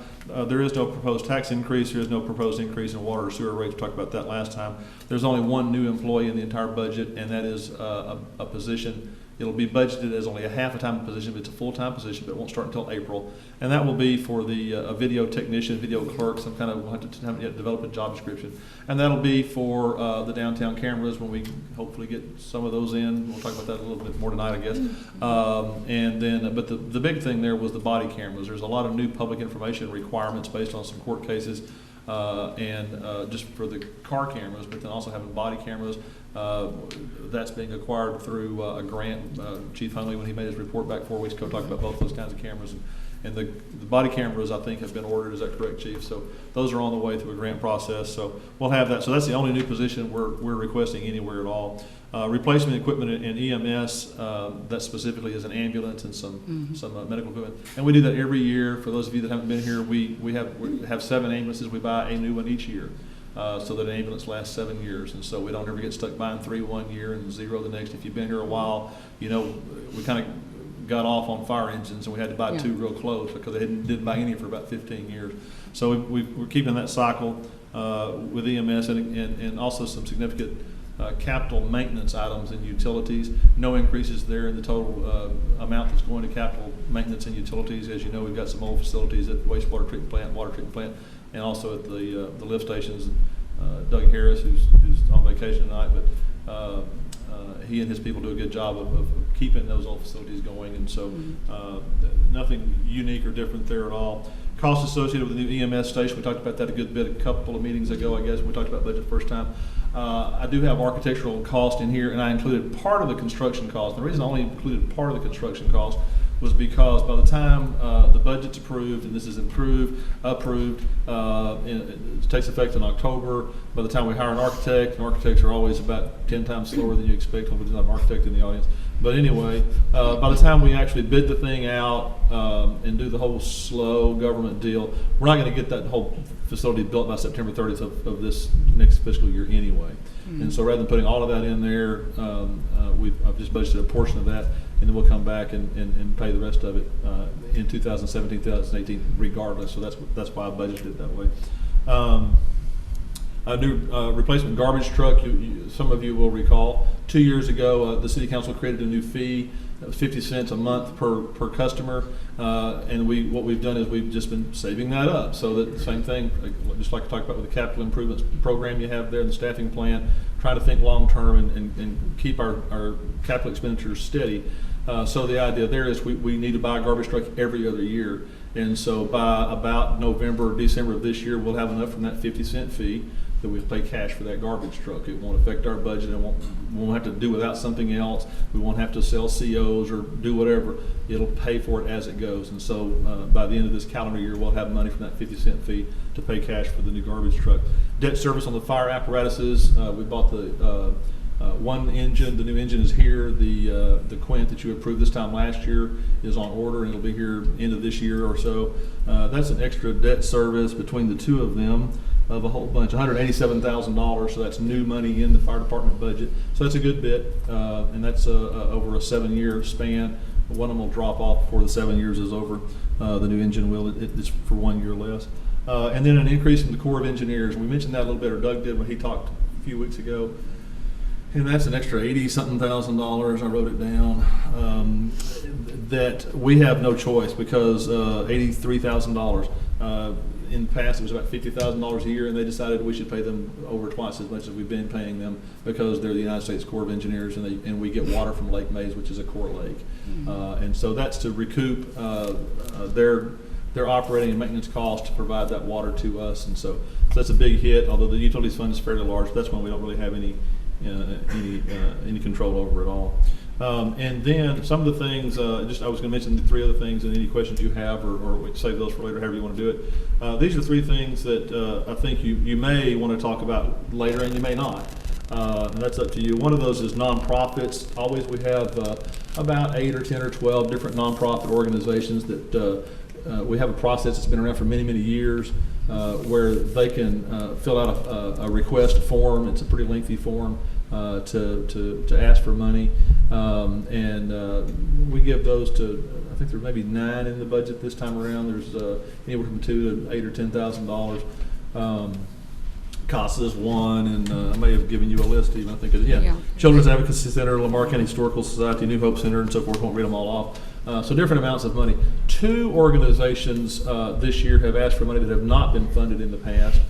Speaker 17: There is no proposed tax increase. There is no proposed increase in water or sewer rates. We talked about that last time. There's only 1 new employee in the entire budget, and that is a position. It'll be budgeted as only a half-a-time position, but it's a full-time position, but it won't start until April. And that will be for the a video technician, video clerk, some kind of, haven't yet developed a job description. And that'll be for the downtown cameras when we hopefully get some of those in. We'll talk about that a little bit more tonight, I guess. And then, but the big thing there was the body cameras. There's a lot of new public information requirements based on some court cases. Just for the car cameras, but then also having body cameras. That's being acquired through a grant. Chief Hunley, when he made his report back 4 weeks ago, talked about both those kinds of cameras
Speaker 10: And the body cameras, I think, have been ordered. Is that correct, Chief? So those are on the way through a grant process. So we'll have that. So that's the only new position we're requesting anywhere at all. Replacement equipment in EMS, that specifically is an ambulance and some medical equipment. And we do that every year. For those of you that haven't been here, we have 7 ambulances. We buy a new one each year. So that an ambulance lasts 7 years, and so we don't ever get stuck buying 3 one year and 0 the next. If you've been here a while, you know we kind of got off on fire engines, and we had to buy 2 real close because they didn't buy any for about 15 years. So we're keeping that cycle with EMS and also some significant capital maintenance items and utilities. No increases there in the total amount that's going to capital maintenance and utilities. As you know, we've got some old facilities at the wastewater treatment plant, water treatment plant, and also at the lift stations. Doug Harris, who's on vacation tonight, but he and his people do a good job of keeping those old facilities going, and so nothing unique or different there at all. Costs associated with the new EMS station, we talked about that a good bit a couple of meetings ago, I guess, when we talked about budget the first time. I do have architectural cost in here, and I included part of the construction cost. The reason I only included part of the construction cost was because by the time the budget's approved, and this is approved, it takes effect in October. By the time we hire an architect, and architects are always about 10 times slower than you expect when we don't have an architect in the audience. But anyway, by the time we actually bid the thing out and do the whole slow government deal, we're not going to get that whole facility built by September 30th of this next fiscal year anyway. And so rather than putting all of that in there, I've just budgeted a portion of that, and then we'll come back and pay the rest of it in 2017, 2018, regardless. So that's why I budgeted it that way. A new replacement garbage truck. Some of you will recall 2 years ago, the City Council created a new fee that was 50 cents a month per customer, and what we've done is we've just been saving that up. So that the same thing, just like I talked about with the capital improvements program you have there, the staffing plan, trying to think long term and keep our capital expenditures steady. So the idea there is we need to buy a garbage truck every other year. And so by about November or December of this year, we'll have enough from that 50-cent fee that we'll pay cash for that garbage truck. It won't affect our budget. We won't have to do without something else. We won't have to sell COs or do whatever. It'll pay for it as it goes. And so by the end of this calendar year, we'll have money from that 50-cent fee to pay cash for the new garbage truck. Debt service on the fire apparatuses. We bought the one engine. The new engine is here. The Quint that you approved this time last year is on order, and it'll be here end of this year or so. That's an extra debt service between the two of them of a whole bunch, $187,000. So that's new money in the fire department budget. So that's a good bit, and that's over a 7-year span. One of them will drop off before the 7 years is over. The new engine will. It's for 1 year less. And then an increase in the Corps of Engineers. We mentioned that a little bit, or Doug did when he talked a few weeks ago. And that's an extra $80-something thousand. I wrote it down. That we have no choice because $83,000. In the past, it was about $50,000 a year, and they decided we should pay them over twice as much as we've been paying them because they're the United States Corps of Engineers, and we get water from Lake Mays, which is a Corps lake. And so that's to recoup their operating and maintenance costs to provide that water to us. And so that's a big hit, although the utilities fund is fairly large. That's when we don't really have any control over it all. And then some of the things, I was going to mention the 3 other things, and any questions you have, or we can save those for later, however you want to do it. These are 3 things that I think you may want to talk about later, and you may not. And that's up to you. One of those is nonprofits. Always we have about 8 or 10 or 12 different nonprofit organizations that we have a process that's been around for many, many years where they can fill out a request form. It's a pretty lengthy form to ask for money. And we give those to, I think there's maybe 9 in the budget this time around. There's anywhere from $2,000 to $8,000 or $10,000. CASA is one, and I may have given you a list even. I think Children's Advocacy Center, Lamar County Historical Society, New Hope Center, and so forth. Won't read them all off. So different amounts of money. 2 organizations this year have asked for money that have not been funded in the past.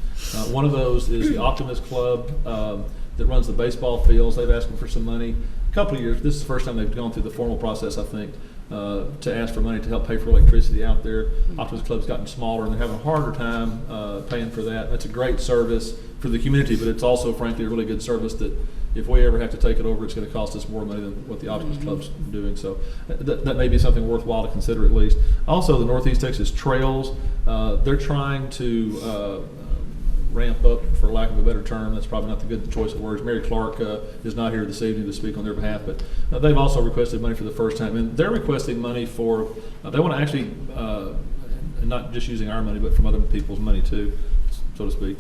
Speaker 10: One of those is the Optimist Club that runs the baseball fields. They've asked for some money a couple of years. This is the first time they've gone through the formal process, I think.
Speaker 9: to ask for money to help pay for electricity out there. Optimist Club's gotten smaller and they're having a harder time paying for that. That's a great service for the community, but it's also frankly a really good service that if we ever have to take it over, it's going to cost us more money than what the Optimist Club's doing. So that may be something worthwhile to consider at least. Also, the Northeast Texas Trails, they're trying to ramp up, for lack of a better term. That's probably not the good choice of words. Mary Clark is not here this evening to speak on their behalf, but they've also requested money for the first time. And they're requesting money for, they want to actually, not just using our money, but from other people's money too, so to speak,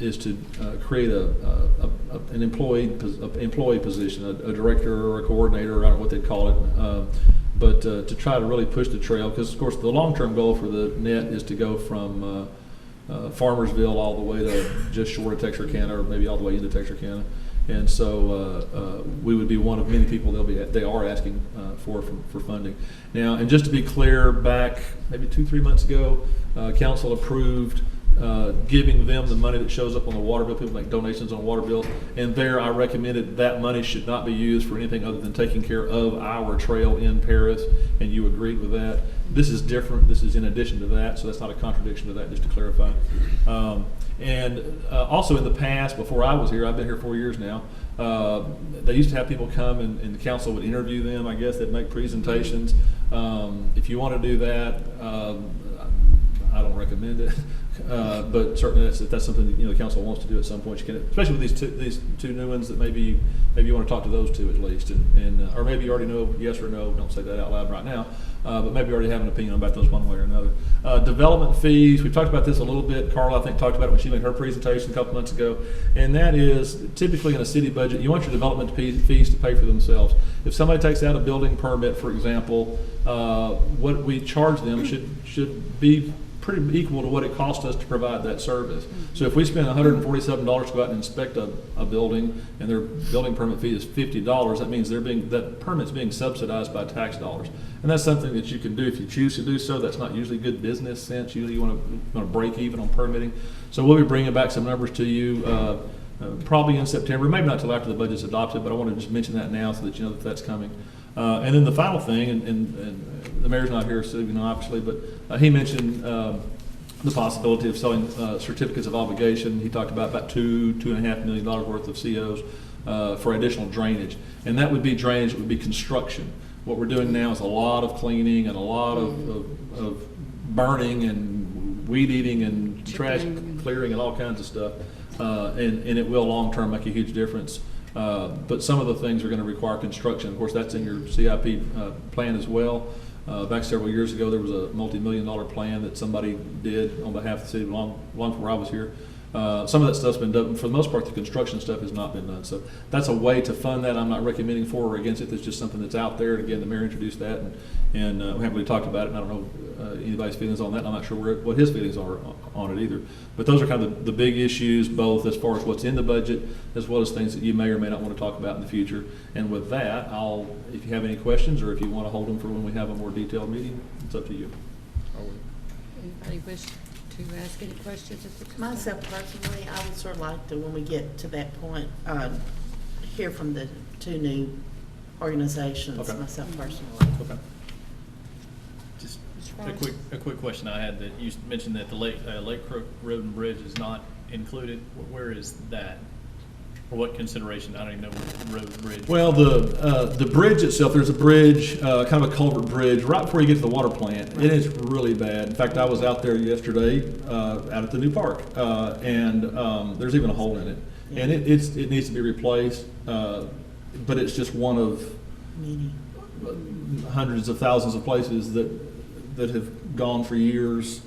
Speaker 9: is to create an employee position, a director or a coordinator, I don't know what they'd call it, but to try to really push the trail, because of course the long-term goal for the net is to go from Farmersville all the way to just short of Texarkana, or maybe all the way into Texarkana. And so we would be one of many people they are asking for funding. Now, and just to be clear, back maybe 2-3 months ago, council approved giving them the money that shows up on the water bill. People make donations on water bills, and there I recommended that money should not be used for anything other than taking care of our trail in Paris, and you agreed with that. This is different. This is in addition to that, so that's not a contradiction to that, just to clarify. And also in the past, before I was here, I've been here 4 years now, they used to have people come and the council would interview them, I guess. They'd make presentations. If you want to do that, I don't recommend it. But certainly that's something that, the council wants to do at some point. You can, especially with these two new ones, that maybe you want to talk to those two at least, and or maybe you already know yes or no. Don't say that out loud right now, but maybe you already have an opinion about those one way or another. Development fees. We've talked about this a little bit. Carla, I think, talked about it when she made her presentation a couple months ago, and that is typically in a city budget, you want your development fees to pay for themselves. If somebody takes out a building permit, for example, what we charge them should be pretty equal to what it costs us to provide that service. So if we spend $147 to go out and inspect a building and their building permit fee is $50, that means that permit's being subsidized by tax dollars. And that's something that you can do if you choose to do so. That's not usually good business sense. Usually you want to break even on permitting. So we'll be bringing back some numbers to you probably in September, maybe not till after the budget's adopted, but I want to just mention that now so that you know that that's coming. And then the final thing, and the mayor's not here, so obviously, but he mentioned the possibility of selling certificates of obligation. He talked about $2.5 million worth of COs for additional drainage. And that would be drainage, it would be construction. What we're doing now is a lot of cleaning and a lot of burning and weed eating and trash clearing and all kinds of stuff. And it will long-term make a huge difference. But some of the things are going to require construction. Of course, that's in your CIP plan as well. Back several years ago, there was a multi-million-dollar plan that somebody did on behalf of the city long before I was here. Some of that stuff's been done. For the most part, the construction stuff has not been done. So that's a way to fund that. I'm not recommending for or against it. It's just something that's out there. And again, the mayor introduced that, and we haven't really talked about it. And I don't know anybody's feelings on that. And I'm not sure what his feelings are on it either. But those are kind of the big issues, both as far as what's in the budget, as well as things that you may or may not want to talk about in the future. And with that, if you have any questions or if you want to hold them for when we have a more detailed meeting, it's up to you.
Speaker 1: Anybody wish to ask any questions at this time?
Speaker 20: Myself personally, I would sort of like to, when we get to that point, hear from the two new organizations,
Speaker 9: Okay.
Speaker 20: myself personally.
Speaker 9: Okay.
Speaker 17: Just a quick question I had, that you mentioned that the Lake Crook Road and Bridge is not included. Where is that? Or what consideration? I don't even know what road, bridge.
Speaker 9: Well, the bridge itself, there's a bridge, kind of a culvert bridge, right before you get to the water plant. It is really bad. In fact, I was out there yesterday, out at the new park, and there's even a hole in it. Yeah. And it needs to be replaced, but it's just one of many hundreds of thousands of places that have gone for years.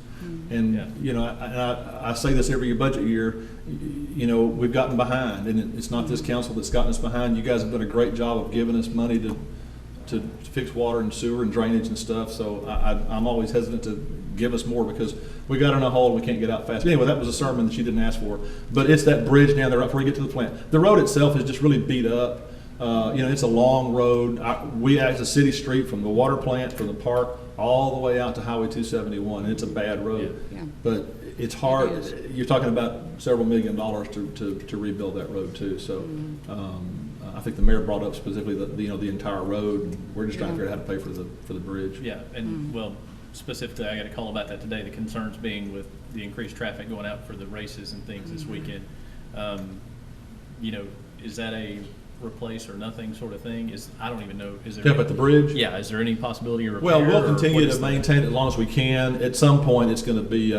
Speaker 9: And I say this every budget year, we've gotten behind, and it's not this council that's gotten us behind. You guys have done a great job of giving us money to fix water and sewer and drainage and stuff. So I'm always hesitant to give us more because we got in a hole and we can't get out fast. But anyway, that was a sermon that you didn't ask for. But it's that bridge down there right before you get to the plant. The road itself is just really beat up. It's a long road. We act as a city street from the water plant, from the park, all the way out to Highway 271. And it's a bad road. Yeah. But it's hard,
Speaker 1: It is.
Speaker 9: you're talking about several $1 million to rebuild that road too, so, I think the mayor brought up specifically the entire road, and we're just trying to figure out how to pay for the bridge.
Speaker 17: Yeah, and well, specifically, I got a call about that today, the concerns being with the increased traffic going out for the races and things this weekend. You know, is that a replace or nothing sort of thing? I don't even know, is there?
Speaker 9: Up at the bridge?
Speaker 17: Yeah, is there any possibility of repair?
Speaker 9: Well, we'll
Speaker 17: or
Speaker 9: continue
Speaker 17: what
Speaker 9: to
Speaker 17: is the-
Speaker 9: maintain it as long as we can. At some point, it's gonna be,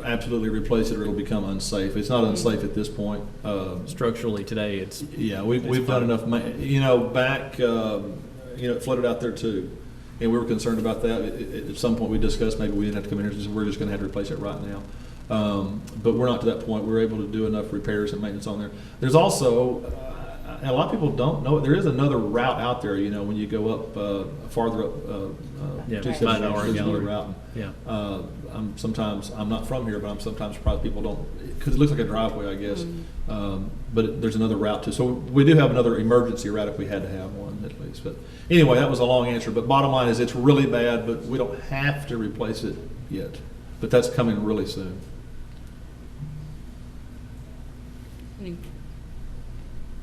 Speaker 9: absolutely replace it or it'll become unsafe. It's not unsafe at this point.
Speaker 17: Structurally today, it's.
Speaker 9: Yeah, we've done enough, back, it flooded out there too. And we were concerned about that. At some point, we discussed maybe we didn't have to come in here and say, we're just gonna have to replace it right now. But we're not to that point. We're able to do enough repairs and maintenance on there. There's also, and a lot of people don't know, there is another route out there, when you go up, farther up,
Speaker 17: Yeah,
Speaker 9: 270,
Speaker 17: Mine Hour
Speaker 9: there's another
Speaker 17: Gallery.
Speaker 9: route.
Speaker 17: Yeah.
Speaker 9: I'm not from here, but I'm sometimes surprised people don't, because it looks like a driveway, I guess. But there's another route too. So we do have another emergency route if we had to have one at least. But anyway, that was a long answer. But bottom line is it's really bad, but we don't have to replace it yet. But that's coming really soon.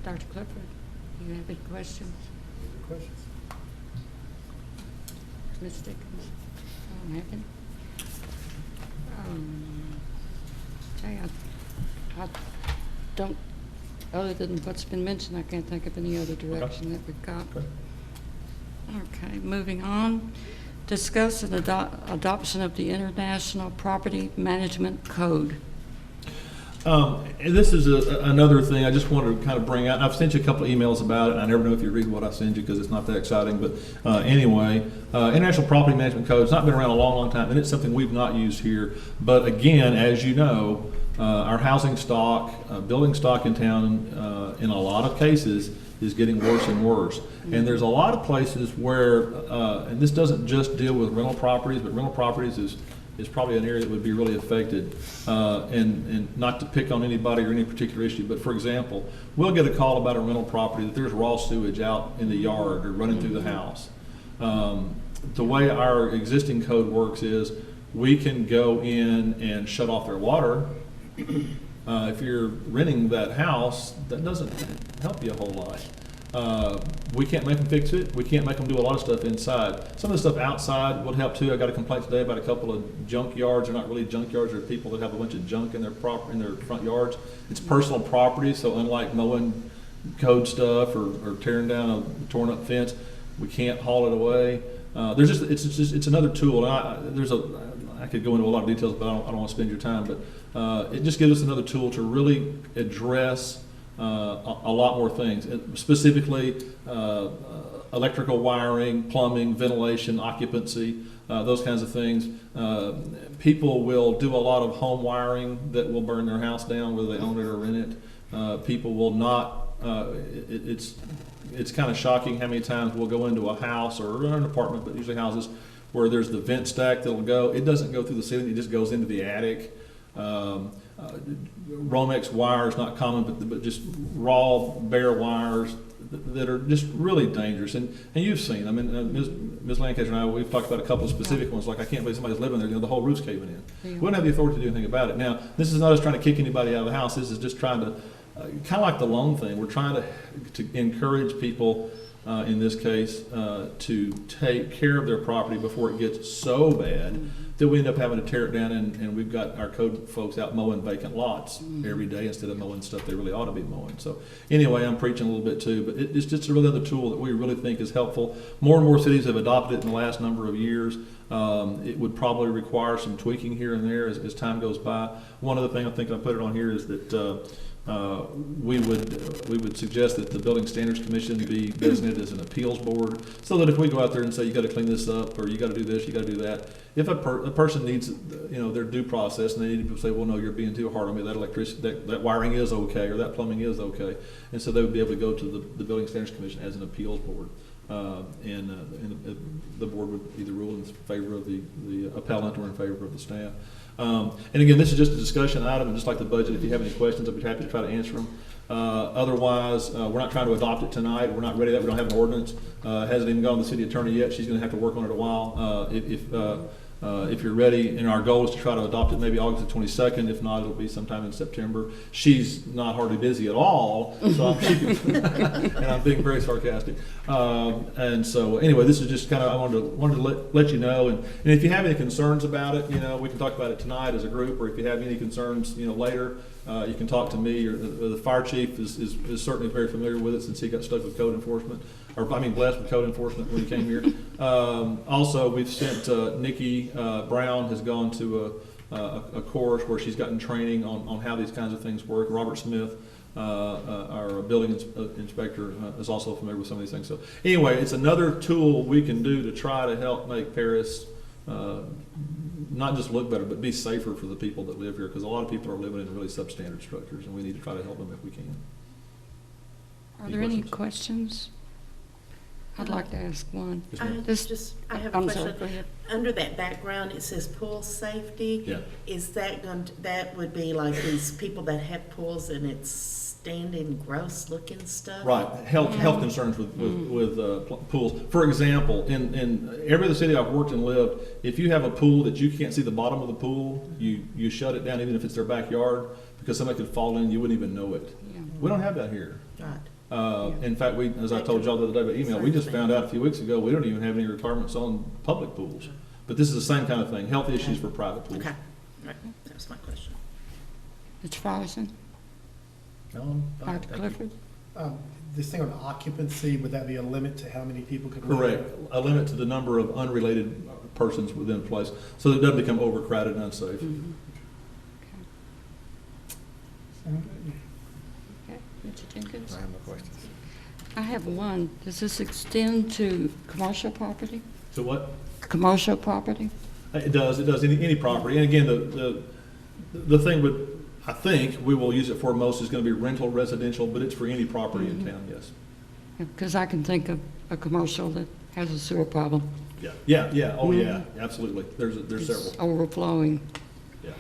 Speaker 1: Dr. Clifford, you have any questions?
Speaker 11: Questions?
Speaker 1: Ms. Dickens? I don't have any. Jay, I don't, other than what's been mentioned, I can't think of any other direction that we've got. Okay, moving on. Discuss an adoption of the International Property Management Code.
Speaker 9: And this is another thing I just wanted to kind of bring out. And I've sent you a couple of emails about it. And I never know if you read what I send you because it's not that exciting. But anyway, International Property Management Code has not been around a long, long time, and it's something we've not used here. But again, as you know, our housing stock, building stock in town, in a lot of cases, is getting worse and worse. And there's a lot of places where, and this doesn't just deal with rental properties, but rental properties is probably an area that would be really affected. And not to pick on anybody or any particular issue, but for example, we'll get a call about a rental property that there's raw sewage out in the yard or running through the house. The way our existing code works is we can go in and shut off their water. If you're renting that house, that doesn't help you a whole lot. We can't make them fix it. We can't make them do a lot of stuff inside. Some of the stuff outside would help too. I got a complaint today about a couple of junk yards. They're not really junk yards. They're people that have a bunch of junk in their front yards. It's personal property, so unlike mowing code stuff or tearing down a torn up fence, we can't haul it away. It's another tool. And I could go into a lot of details, but I don't want to spend your time. But it just gives us another tool to really address a lot more things, specifically electrical wiring, plumbing, ventilation, occupancy, those kinds of things. People will do a lot of home wiring that will burn their house down, whether they own it or rent it. People will not. It's kind of shocking how many times we'll go into a house or an apartment, but usually houses, where there's the vent stack that'll go. It doesn't go through the ceiling, it just goes into the attic. Romex wires, not common, but just raw, bare wires that are just really dangerous. And you've seen, I mean, Ms. Lancaster and I, we've talked about a couple of specific ones, like I can't believe somebody's living there, the whole roof's caving in. We don't have the authority to do anything about it. Now, this is not us trying to kick anybody out of the house, this is just trying to, kind of like the loan thing, we're trying to encourage people, in this case, to take care of their property before it gets so bad that we end up having to tear it down, and we've got our code folks out mowing vacant lots every day instead of mowing stuff they really ought to be mowing. So anyway, I'm preaching a little bit too, but it's just another tool that we really think is helpful. More and more cities have adopted it in the last number of years. It would probably require some tweaking here and there as time goes by. One other thing I think I put it on here is that we would suggest that the Building Standards Commission be designated as an appeals board, so that if we go out there and say you got to clean this up, or you got to do this, you got to do that, if a person needs their due process, and they need to say, well, no, you're being too hard on me, that electricity, that wiring is okay, or that plumbing is okay, and so they would be able to go to the Building Standards Commission as an appeals board. And the board would either rule in favor of the appellant or in favor of the staff. And again, this is just a discussion item, and just like the budget, if you have any questions, I'd be happy to try to answer them. Otherwise, we're not trying to adopt it tonight. We're not ready yet. We don't have an ordinance. Hasn't even gone to the city attorney yet. She's going to have to work on it a while. if you're ready, and our goal is to try to adopt it maybe August the 22nd. If not, it'll be sometime in September. She's not hardly busy at all, so and I'm being very sarcastic. And so anyway, this is just kind of, I wanted to let you know, and if you have any concerns about it, we can talk about it tonight as a group, or if you have any concerns, later, you can talk to me, or the fire chief is certainly very familiar with it since he got stuck with code enforcement, blessed with code enforcement when he came here. Also, we've sent Nikki Brown has gone to a course where she's gotten training on how these kinds of things work. Robert Smith, our building inspector, is also familiar with some of these things. So anyway, it's another tool we can do to try to help make Paris not just look better, but be safer for the people that live here, because a lot of people are living in really substandard structures, and we need to try to help them if we can.
Speaker 1: Are there any questions? I'd like to ask one.
Speaker 8: I have a
Speaker 1: I'm
Speaker 8: question.
Speaker 1: sorry, go ahead.
Speaker 8: Under that background, it says pool safety.
Speaker 9: Yeah.
Speaker 8: Is that that would be like these people that have pools and it's standing gross looking stuff?
Speaker 9: Right, health concerns with pools. For example, in every other city I've worked and lived, if you have a pool that you can't see the bottom of the pool, you shut it down even if it's their backyard, because somebody could fall in, you wouldn't even know it.
Speaker 1: Yeah.
Speaker 9: We don't have that here.
Speaker 8: Right.
Speaker 9: In fact, as I told y'all the other day by email, we just found out a few weeks ago, we don't even have any requirements on public pools. But this is the same kind of thing, health issues for private pools.
Speaker 8: Okay. Right. That was my question.
Speaker 1: Mr. Farson? Dr. Clifford?
Speaker 16: This thing on occupancy, would that be a limit to how many people could?
Speaker 9: Correct. A limit to the number of unrelated persons within a place, so that it doesn't become overcrowded and unsafe.
Speaker 1: Mm-hmm. Okay. Mr. Jenkins?
Speaker 2: I have no questions.
Speaker 1: I have one. Does this extend to commercial property?
Speaker 9: So what?
Speaker 1: Commercial property?
Speaker 9: It does. It does. Any property. And again, the thing with, I think we will use it for most is going to be rental residential, but it's for any property in town. Yes.
Speaker 1: Because I can think of a commercial that has a sewer problem.
Speaker 9: Yeah. Yeah. Oh, yeah. Absolutely. There's several.
Speaker 1: Overflowing.
Speaker 9: Yeah.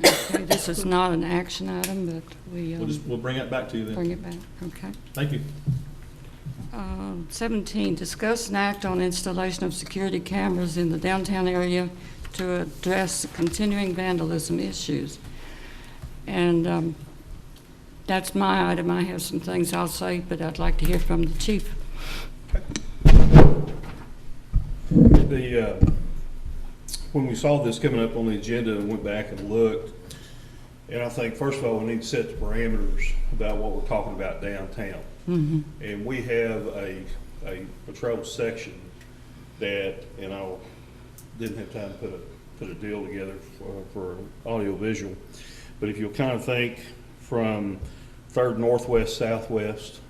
Speaker 1: Okay, this is not an action item, but
Speaker 9: We'll bring it back to you then.
Speaker 1: bring it back. Okay.
Speaker 9: Thank you.
Speaker 1: 17, discuss and act on installation of security cameras in the downtown area to address continuing vandalism issues. And that's my item. I have some things I'll say, but I'd like to hear from the chief.
Speaker 10: When we saw this coming up on the agenda and went back and looked, and I think first of all we need to set the parameters about what we're talking about downtown.
Speaker 1: Mm-hmm.
Speaker 10: And we have a patrol section that, and I didn't have time to put a deal together for audio visual, but if you'll kind of think from 3rd Northwest Southwest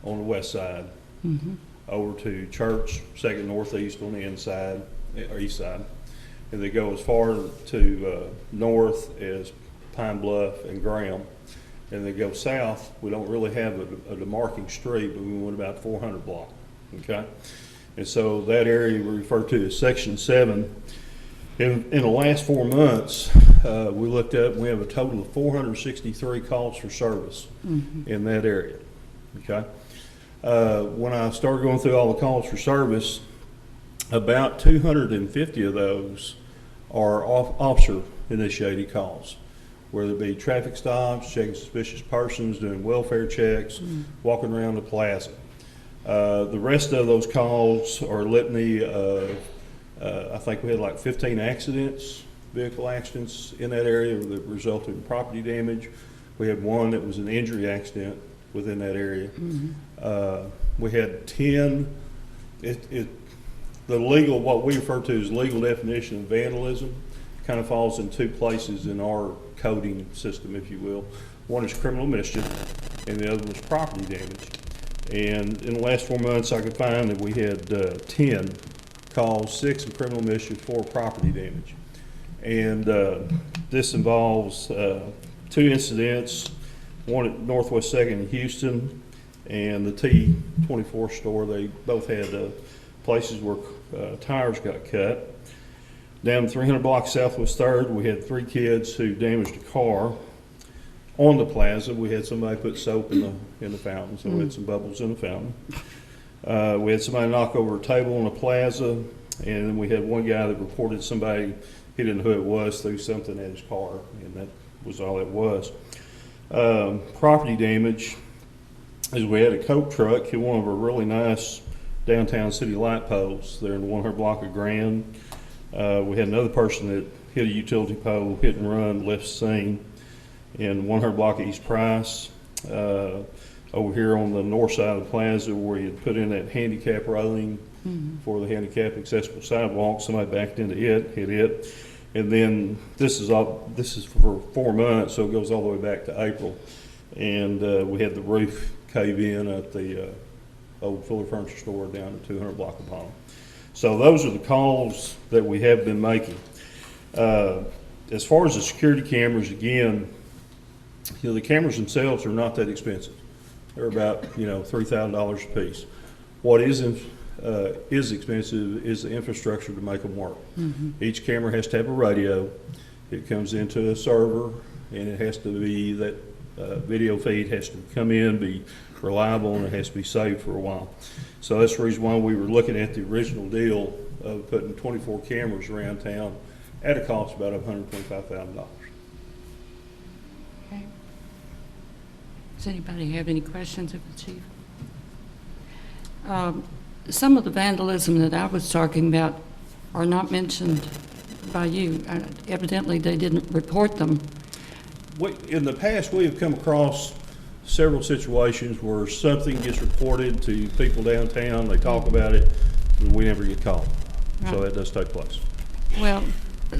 Speaker 10: on the west side,
Speaker 1: Mm-hmm.
Speaker 10: over to Church, 2nd Northeast on the inside, or east side, and they go as far to north as Pine Bluff and Graham, and they go south. We don't really have a demarking street, but we went about 400 block, okay? And so that area we refer to as Section 7. In the last 4 months, we looked up, we have a total of 463 calls for service in that area, okay? When I started going through all the calls for service, about 250 of those are officer-initiated calls, whether it be traffic stops, checking suspicious persons, doing welfare checks, walking around the plaza. The rest of those calls are litany of, I think we had like 15 accidents, vehicle accidents in that area that resulted in property damage. We had one that was an injury accident within that area. We had 10, the legal, what we refer to as legal definition of vandalism, kind of falls in 2 places in our coding system, if you will. One is criminal mischief, and the other was property damage. And in the last 4 months, I could find that we had 10 calls, 6 in criminal mischief, 4 property damage. And this involves 2 incidents, one at Northwest 2nd in Houston, and the T24 store. They both had places where tires got cut. Down 300 blocks Southwest 3rd, we had 3 kids who damaged a car. On the plaza, we had somebody put soap in the fountain, so we had some bubbles in the fountain. We had somebody knock over a table on the plaza. And then we had one guy that reported somebody, he didn't know who it was, threw something at his car, and that was all it was. Property damage is we had a Coke truck hit one of our really nice downtown city light poles there in the 100 block of Grand. We had another person that hit a utility pole, hit and run, left scene in 100 block of East Price. Over here on the north side of the plaza where you put in that handicap railing for the handicap accessible sidewalk, somebody backed into it, hit it. And then this is for 4 months, so it goes all the way back to April. And we had the roof cave in at the old Fuller Furniture Store down at 200 block of Palm. So those are the calls that we have been making. As far as the security cameras, again, the cameras themselves are not that expensive. They're about $3,000 a piece. What is expensive is the infrastructure to make them work. Each camera has to have a radio. It comes into a server, and it has to be that video feed has to come in, be reliable, and it has to be saved for a while. So that's the reason why we were looking at the original deal of putting 24 cameras around town at a cost of about $125,000.
Speaker 1: Okay. Does anybody have any questions of the chief? Some of the vandalism that I was talking about are not mentioned by you. Evidently, they didn't report them.
Speaker 10: In the past, we have come across several situations where something gets reported to people downtown, they talk about it, and we never get caught. So
Speaker 1: Right.
Speaker 10: that does take place.
Speaker 1: Well,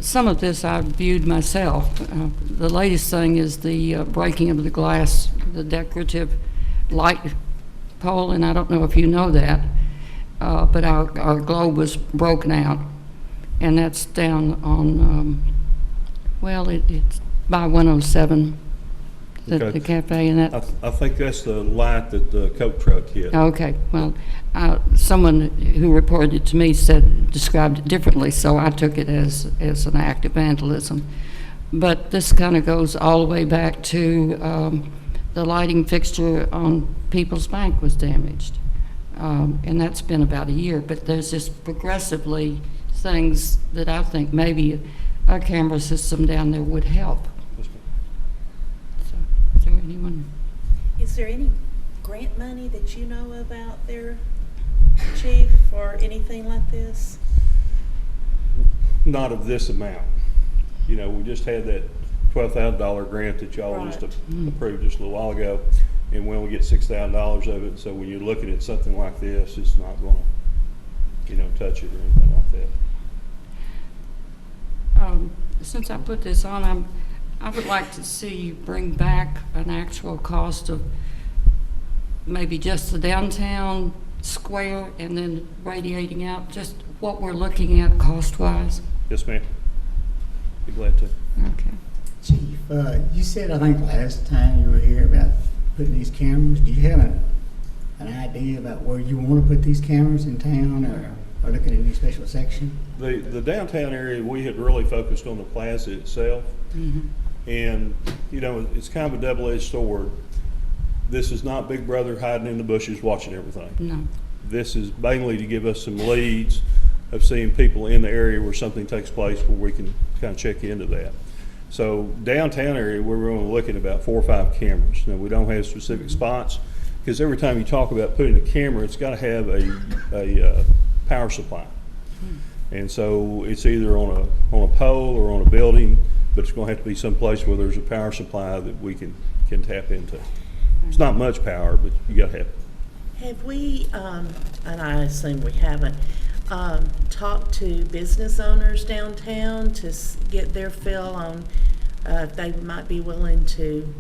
Speaker 1: some of this I've viewed myself. The latest thing is the breaking of the glass, the decorative light pole, and I don't know if you know that, but our globe was broken out, and that's down on, it's by 107,
Speaker 10: Okay.
Speaker 1: the cafe, and that.
Speaker 10: I think that's the light that the Coke truck hit.
Speaker 1: Okay, well, someone who reported it to me described it differently, so I took it as an act of vandalism. But this kind of goes all the way back to the lighting fixture on People's Bank was damaged. And that's been about a year, but there's just progressively things that I think maybe a camera system down there would help. So, is there anyone?
Speaker 8: Is there any grant money that you know of out there, Chief, or anything like this?
Speaker 10: Not of this amount. We just had that $12,000 grant that y'all just approved just a little while ago, and we only get $6,000 of it. So when you're looking at something like this, it's not going to, touch it or anything like that.
Speaker 1: Since I put this on, I would like to see you bring back an actual cost of maybe just the downtown square and then radiating out, just what we're looking at cost-wise.
Speaker 10: Yes, ma'am. Be glad to.
Speaker 1: Okay.
Speaker 15: Chief, you said, I think last time you were here about putting these cameras. Do you have an idea about where you want to put these cameras in town, or looking at any special section?
Speaker 10: The downtown area, we had really focused on the plaza itself. And, it's kind of a double-edged sword. This is not Big Brother hiding in the bushes watching everything.
Speaker 1: No.
Speaker 10: This is mainly to give us some leads of seeing people in the area where something takes place where we can kind of check into that. So downtown area, we're only looking at about 4 or 5 cameras. Now, we don't have specific spots because every time you talk about putting a camera, it's got to have a power supply. And so it's either on a pole or on a building, but it's going to have to be someplace where there's a power supply that we can tap into. It's not much power, but you got to have it.
Speaker 8: Have we, and I assume we haven't, talked to business owners downtown to get their feel on if they might be willing to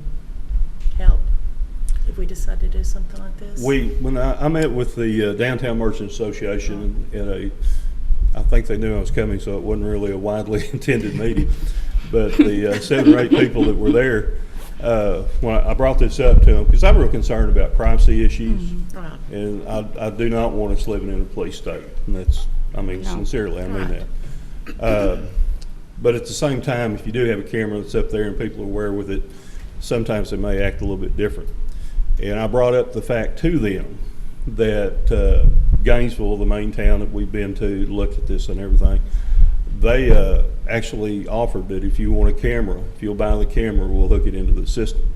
Speaker 8: help if we decide to do something like this?
Speaker 10: When I met with the Downtown Merchants Association I think they knew I was coming, so it wasn't really a widely attended meeting. But the 7 or 8 people that were there, when I brought this up to them, because I'm real concerned about privacy issues, and I do not want us living in a police state. And that's, sincerely, I mean that. But at the same time, if you do have a camera that's up there and people are aware with it, sometimes they may act a little bit different. And I brought up the fact to them that Gainesville, the main town that we've been to look at this and everything, they actually offered that if you want a camera, if you'll buy the camera, we'll hook it into the system.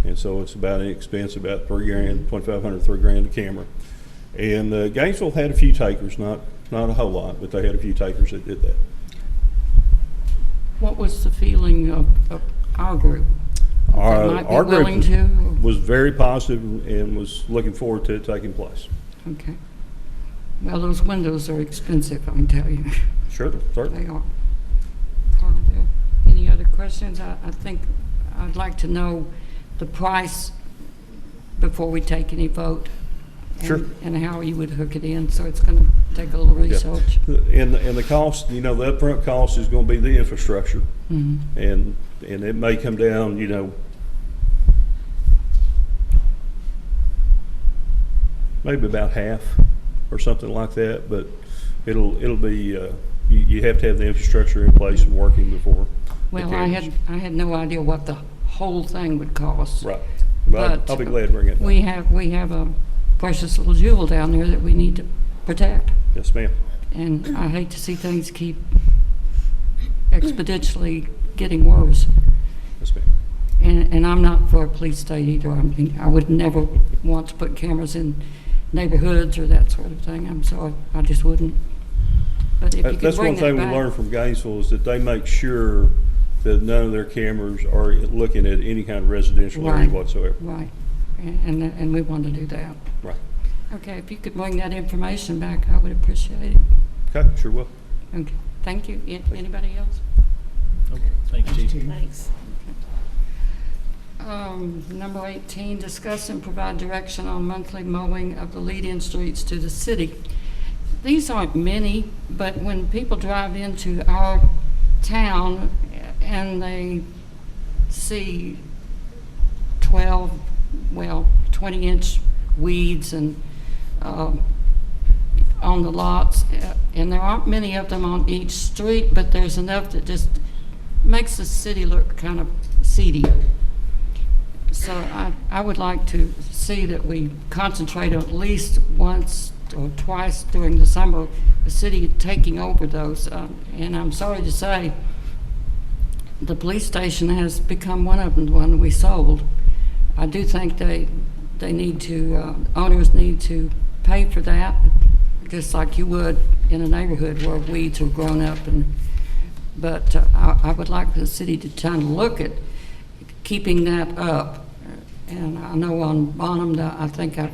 Speaker 10: And so it's about an expense, about $3,000, $2,500, $3,000 a camera. And Gainesville had a few takers, not a whole lot, but they had a few takers that did that.
Speaker 1: What was the feeling of our group? They might be
Speaker 10: Our group
Speaker 1: willing to?
Speaker 10: was very positive and was looking forward to it taking place.
Speaker 1: Okay. Well, those windows are expensive, I can tell you.
Speaker 10: Sure, certainly.
Speaker 1: They are. Are there any other questions? I think I'd like to know the price before we take any vote.
Speaker 10: Sure.
Speaker 1: And how you would hook it in, so it's going to take a little research.
Speaker 10: Yeah. And the cost, the upfront cost is going to be the infrastructure.
Speaker 1: Mhm.
Speaker 10: And it may come down, maybe about half or something like that, but it'll be, you have to have the infrastructure in place and working before.
Speaker 1: Well, I had no idea what the whole thing would cost.
Speaker 10: Right. But I'll be glad to bring it back.
Speaker 1: We have a precious little jewel down there that we need to protect.
Speaker 10: Yes, ma'am.
Speaker 1: And I hate to see things keep exponentially getting worse.
Speaker 10: Yes, ma'am.
Speaker 1: And I'm not for a police state either. I mean, I would never want to put cameras in neighborhoods or that sort of thing. I'm sorry, I just wouldn't. But if you could
Speaker 10: That's
Speaker 1: bring
Speaker 10: one thing
Speaker 1: that
Speaker 10: we
Speaker 1: back.
Speaker 10: learned from Gainesville is that they make sure that none of their cameras are looking at any kind of residential area
Speaker 1: Right.
Speaker 10: whatsoever.
Speaker 1: Right, and we want to do that.
Speaker 10: Right.
Speaker 1: Okay, if you could bring that information back, I would appreciate it.
Speaker 10: Okay, sure will.
Speaker 1: Okay, thank you. Anybody else?
Speaker 9: Okay, thank you, Chief.
Speaker 8: Thanks.
Speaker 1: Number 18, discuss and provide direction on monthly mowing of the lead-in streets to the city. These aren't many, but when people drive into our town and they see 20-inch weeds and on the lots, and there aren't many of them on each street, but there's enough that just makes the city look kind of seedy. So I would like to see that we concentrate on at least once or twice during the summer, the city taking over those. And I'm sorry to say, the police station has become one of them, the one we sold. I do think they need to, owners need to pay for that, just like you would in a neighborhood where weeds are grown up. But I would like the city to kind of look at keeping that up. And I know on Bonham, I think I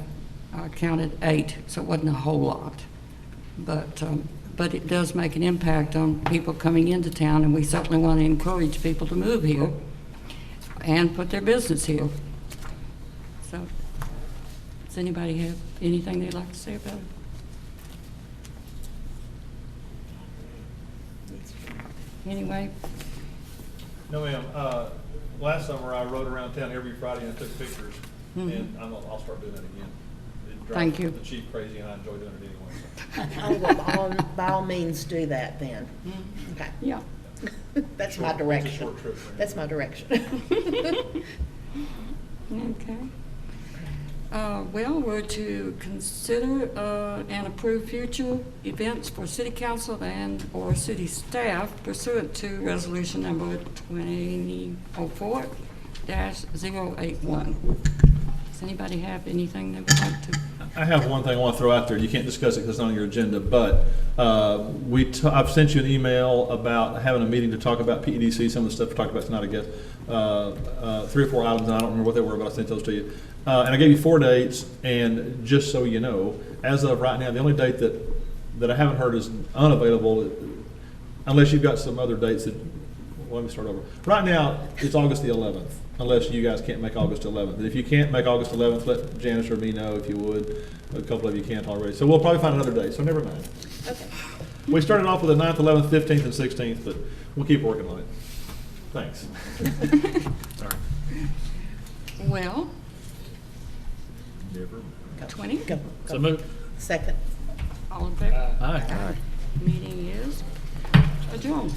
Speaker 1: counted 8, so it wasn't a whole lot. But it does make an impact on people coming into town, and we certainly want to encourage people to move here and put their business here. So, does anybody have anything they'd like to say about it? Anyway,
Speaker 9: No, ma'am. Last summer, I rode around town every Friday and I took pictures, and I'll start doing that again. It drives
Speaker 1: Thank you.
Speaker 9: the chief crazy, and I enjoy doing it anyway.
Speaker 8: I will by all means do that then. Okay.
Speaker 1: Yeah.
Speaker 8: That's my
Speaker 9: It's a
Speaker 8: direction.
Speaker 9: short trip for you.
Speaker 8: That's my direction.
Speaker 1: Okay. Well, we're to consider and approve future events for city council and/or city staff pursuant to resolution number 2004-081. Does anybody have anything they would like to?
Speaker 9: I have one thing I want to throw out there. You can't discuss it because it's not on your agenda, but I've sent you an email about having a meeting to talk about PEDC, some of the stuff we talked about tonight, I guess. 3 or 4 items, and I don't remember what they were, but I sent those to you. And I gave you 4 dates, and just so you know, as of right now, the only date that I haven't heard is unavailable, unless you've got some other dates that, well, let me start over. Right now, it's August the 11th, unless you guys can't make August 11th. And if you can't make August 11th, let Janice or me know if you would. A couple of you can't already. So we'll probably find another date, so never mind.
Speaker 8: Okay.
Speaker 9: We started off with the 9th, 11th, 15th, and 16th, but we'll keep working on it. Thanks. Sorry.
Speaker 1: Well, 20?
Speaker 8: Go.
Speaker 9: So move.
Speaker 8: Second.
Speaker 1: All in favor?
Speaker 9: Aye.
Speaker 1: Meeting is adjourned.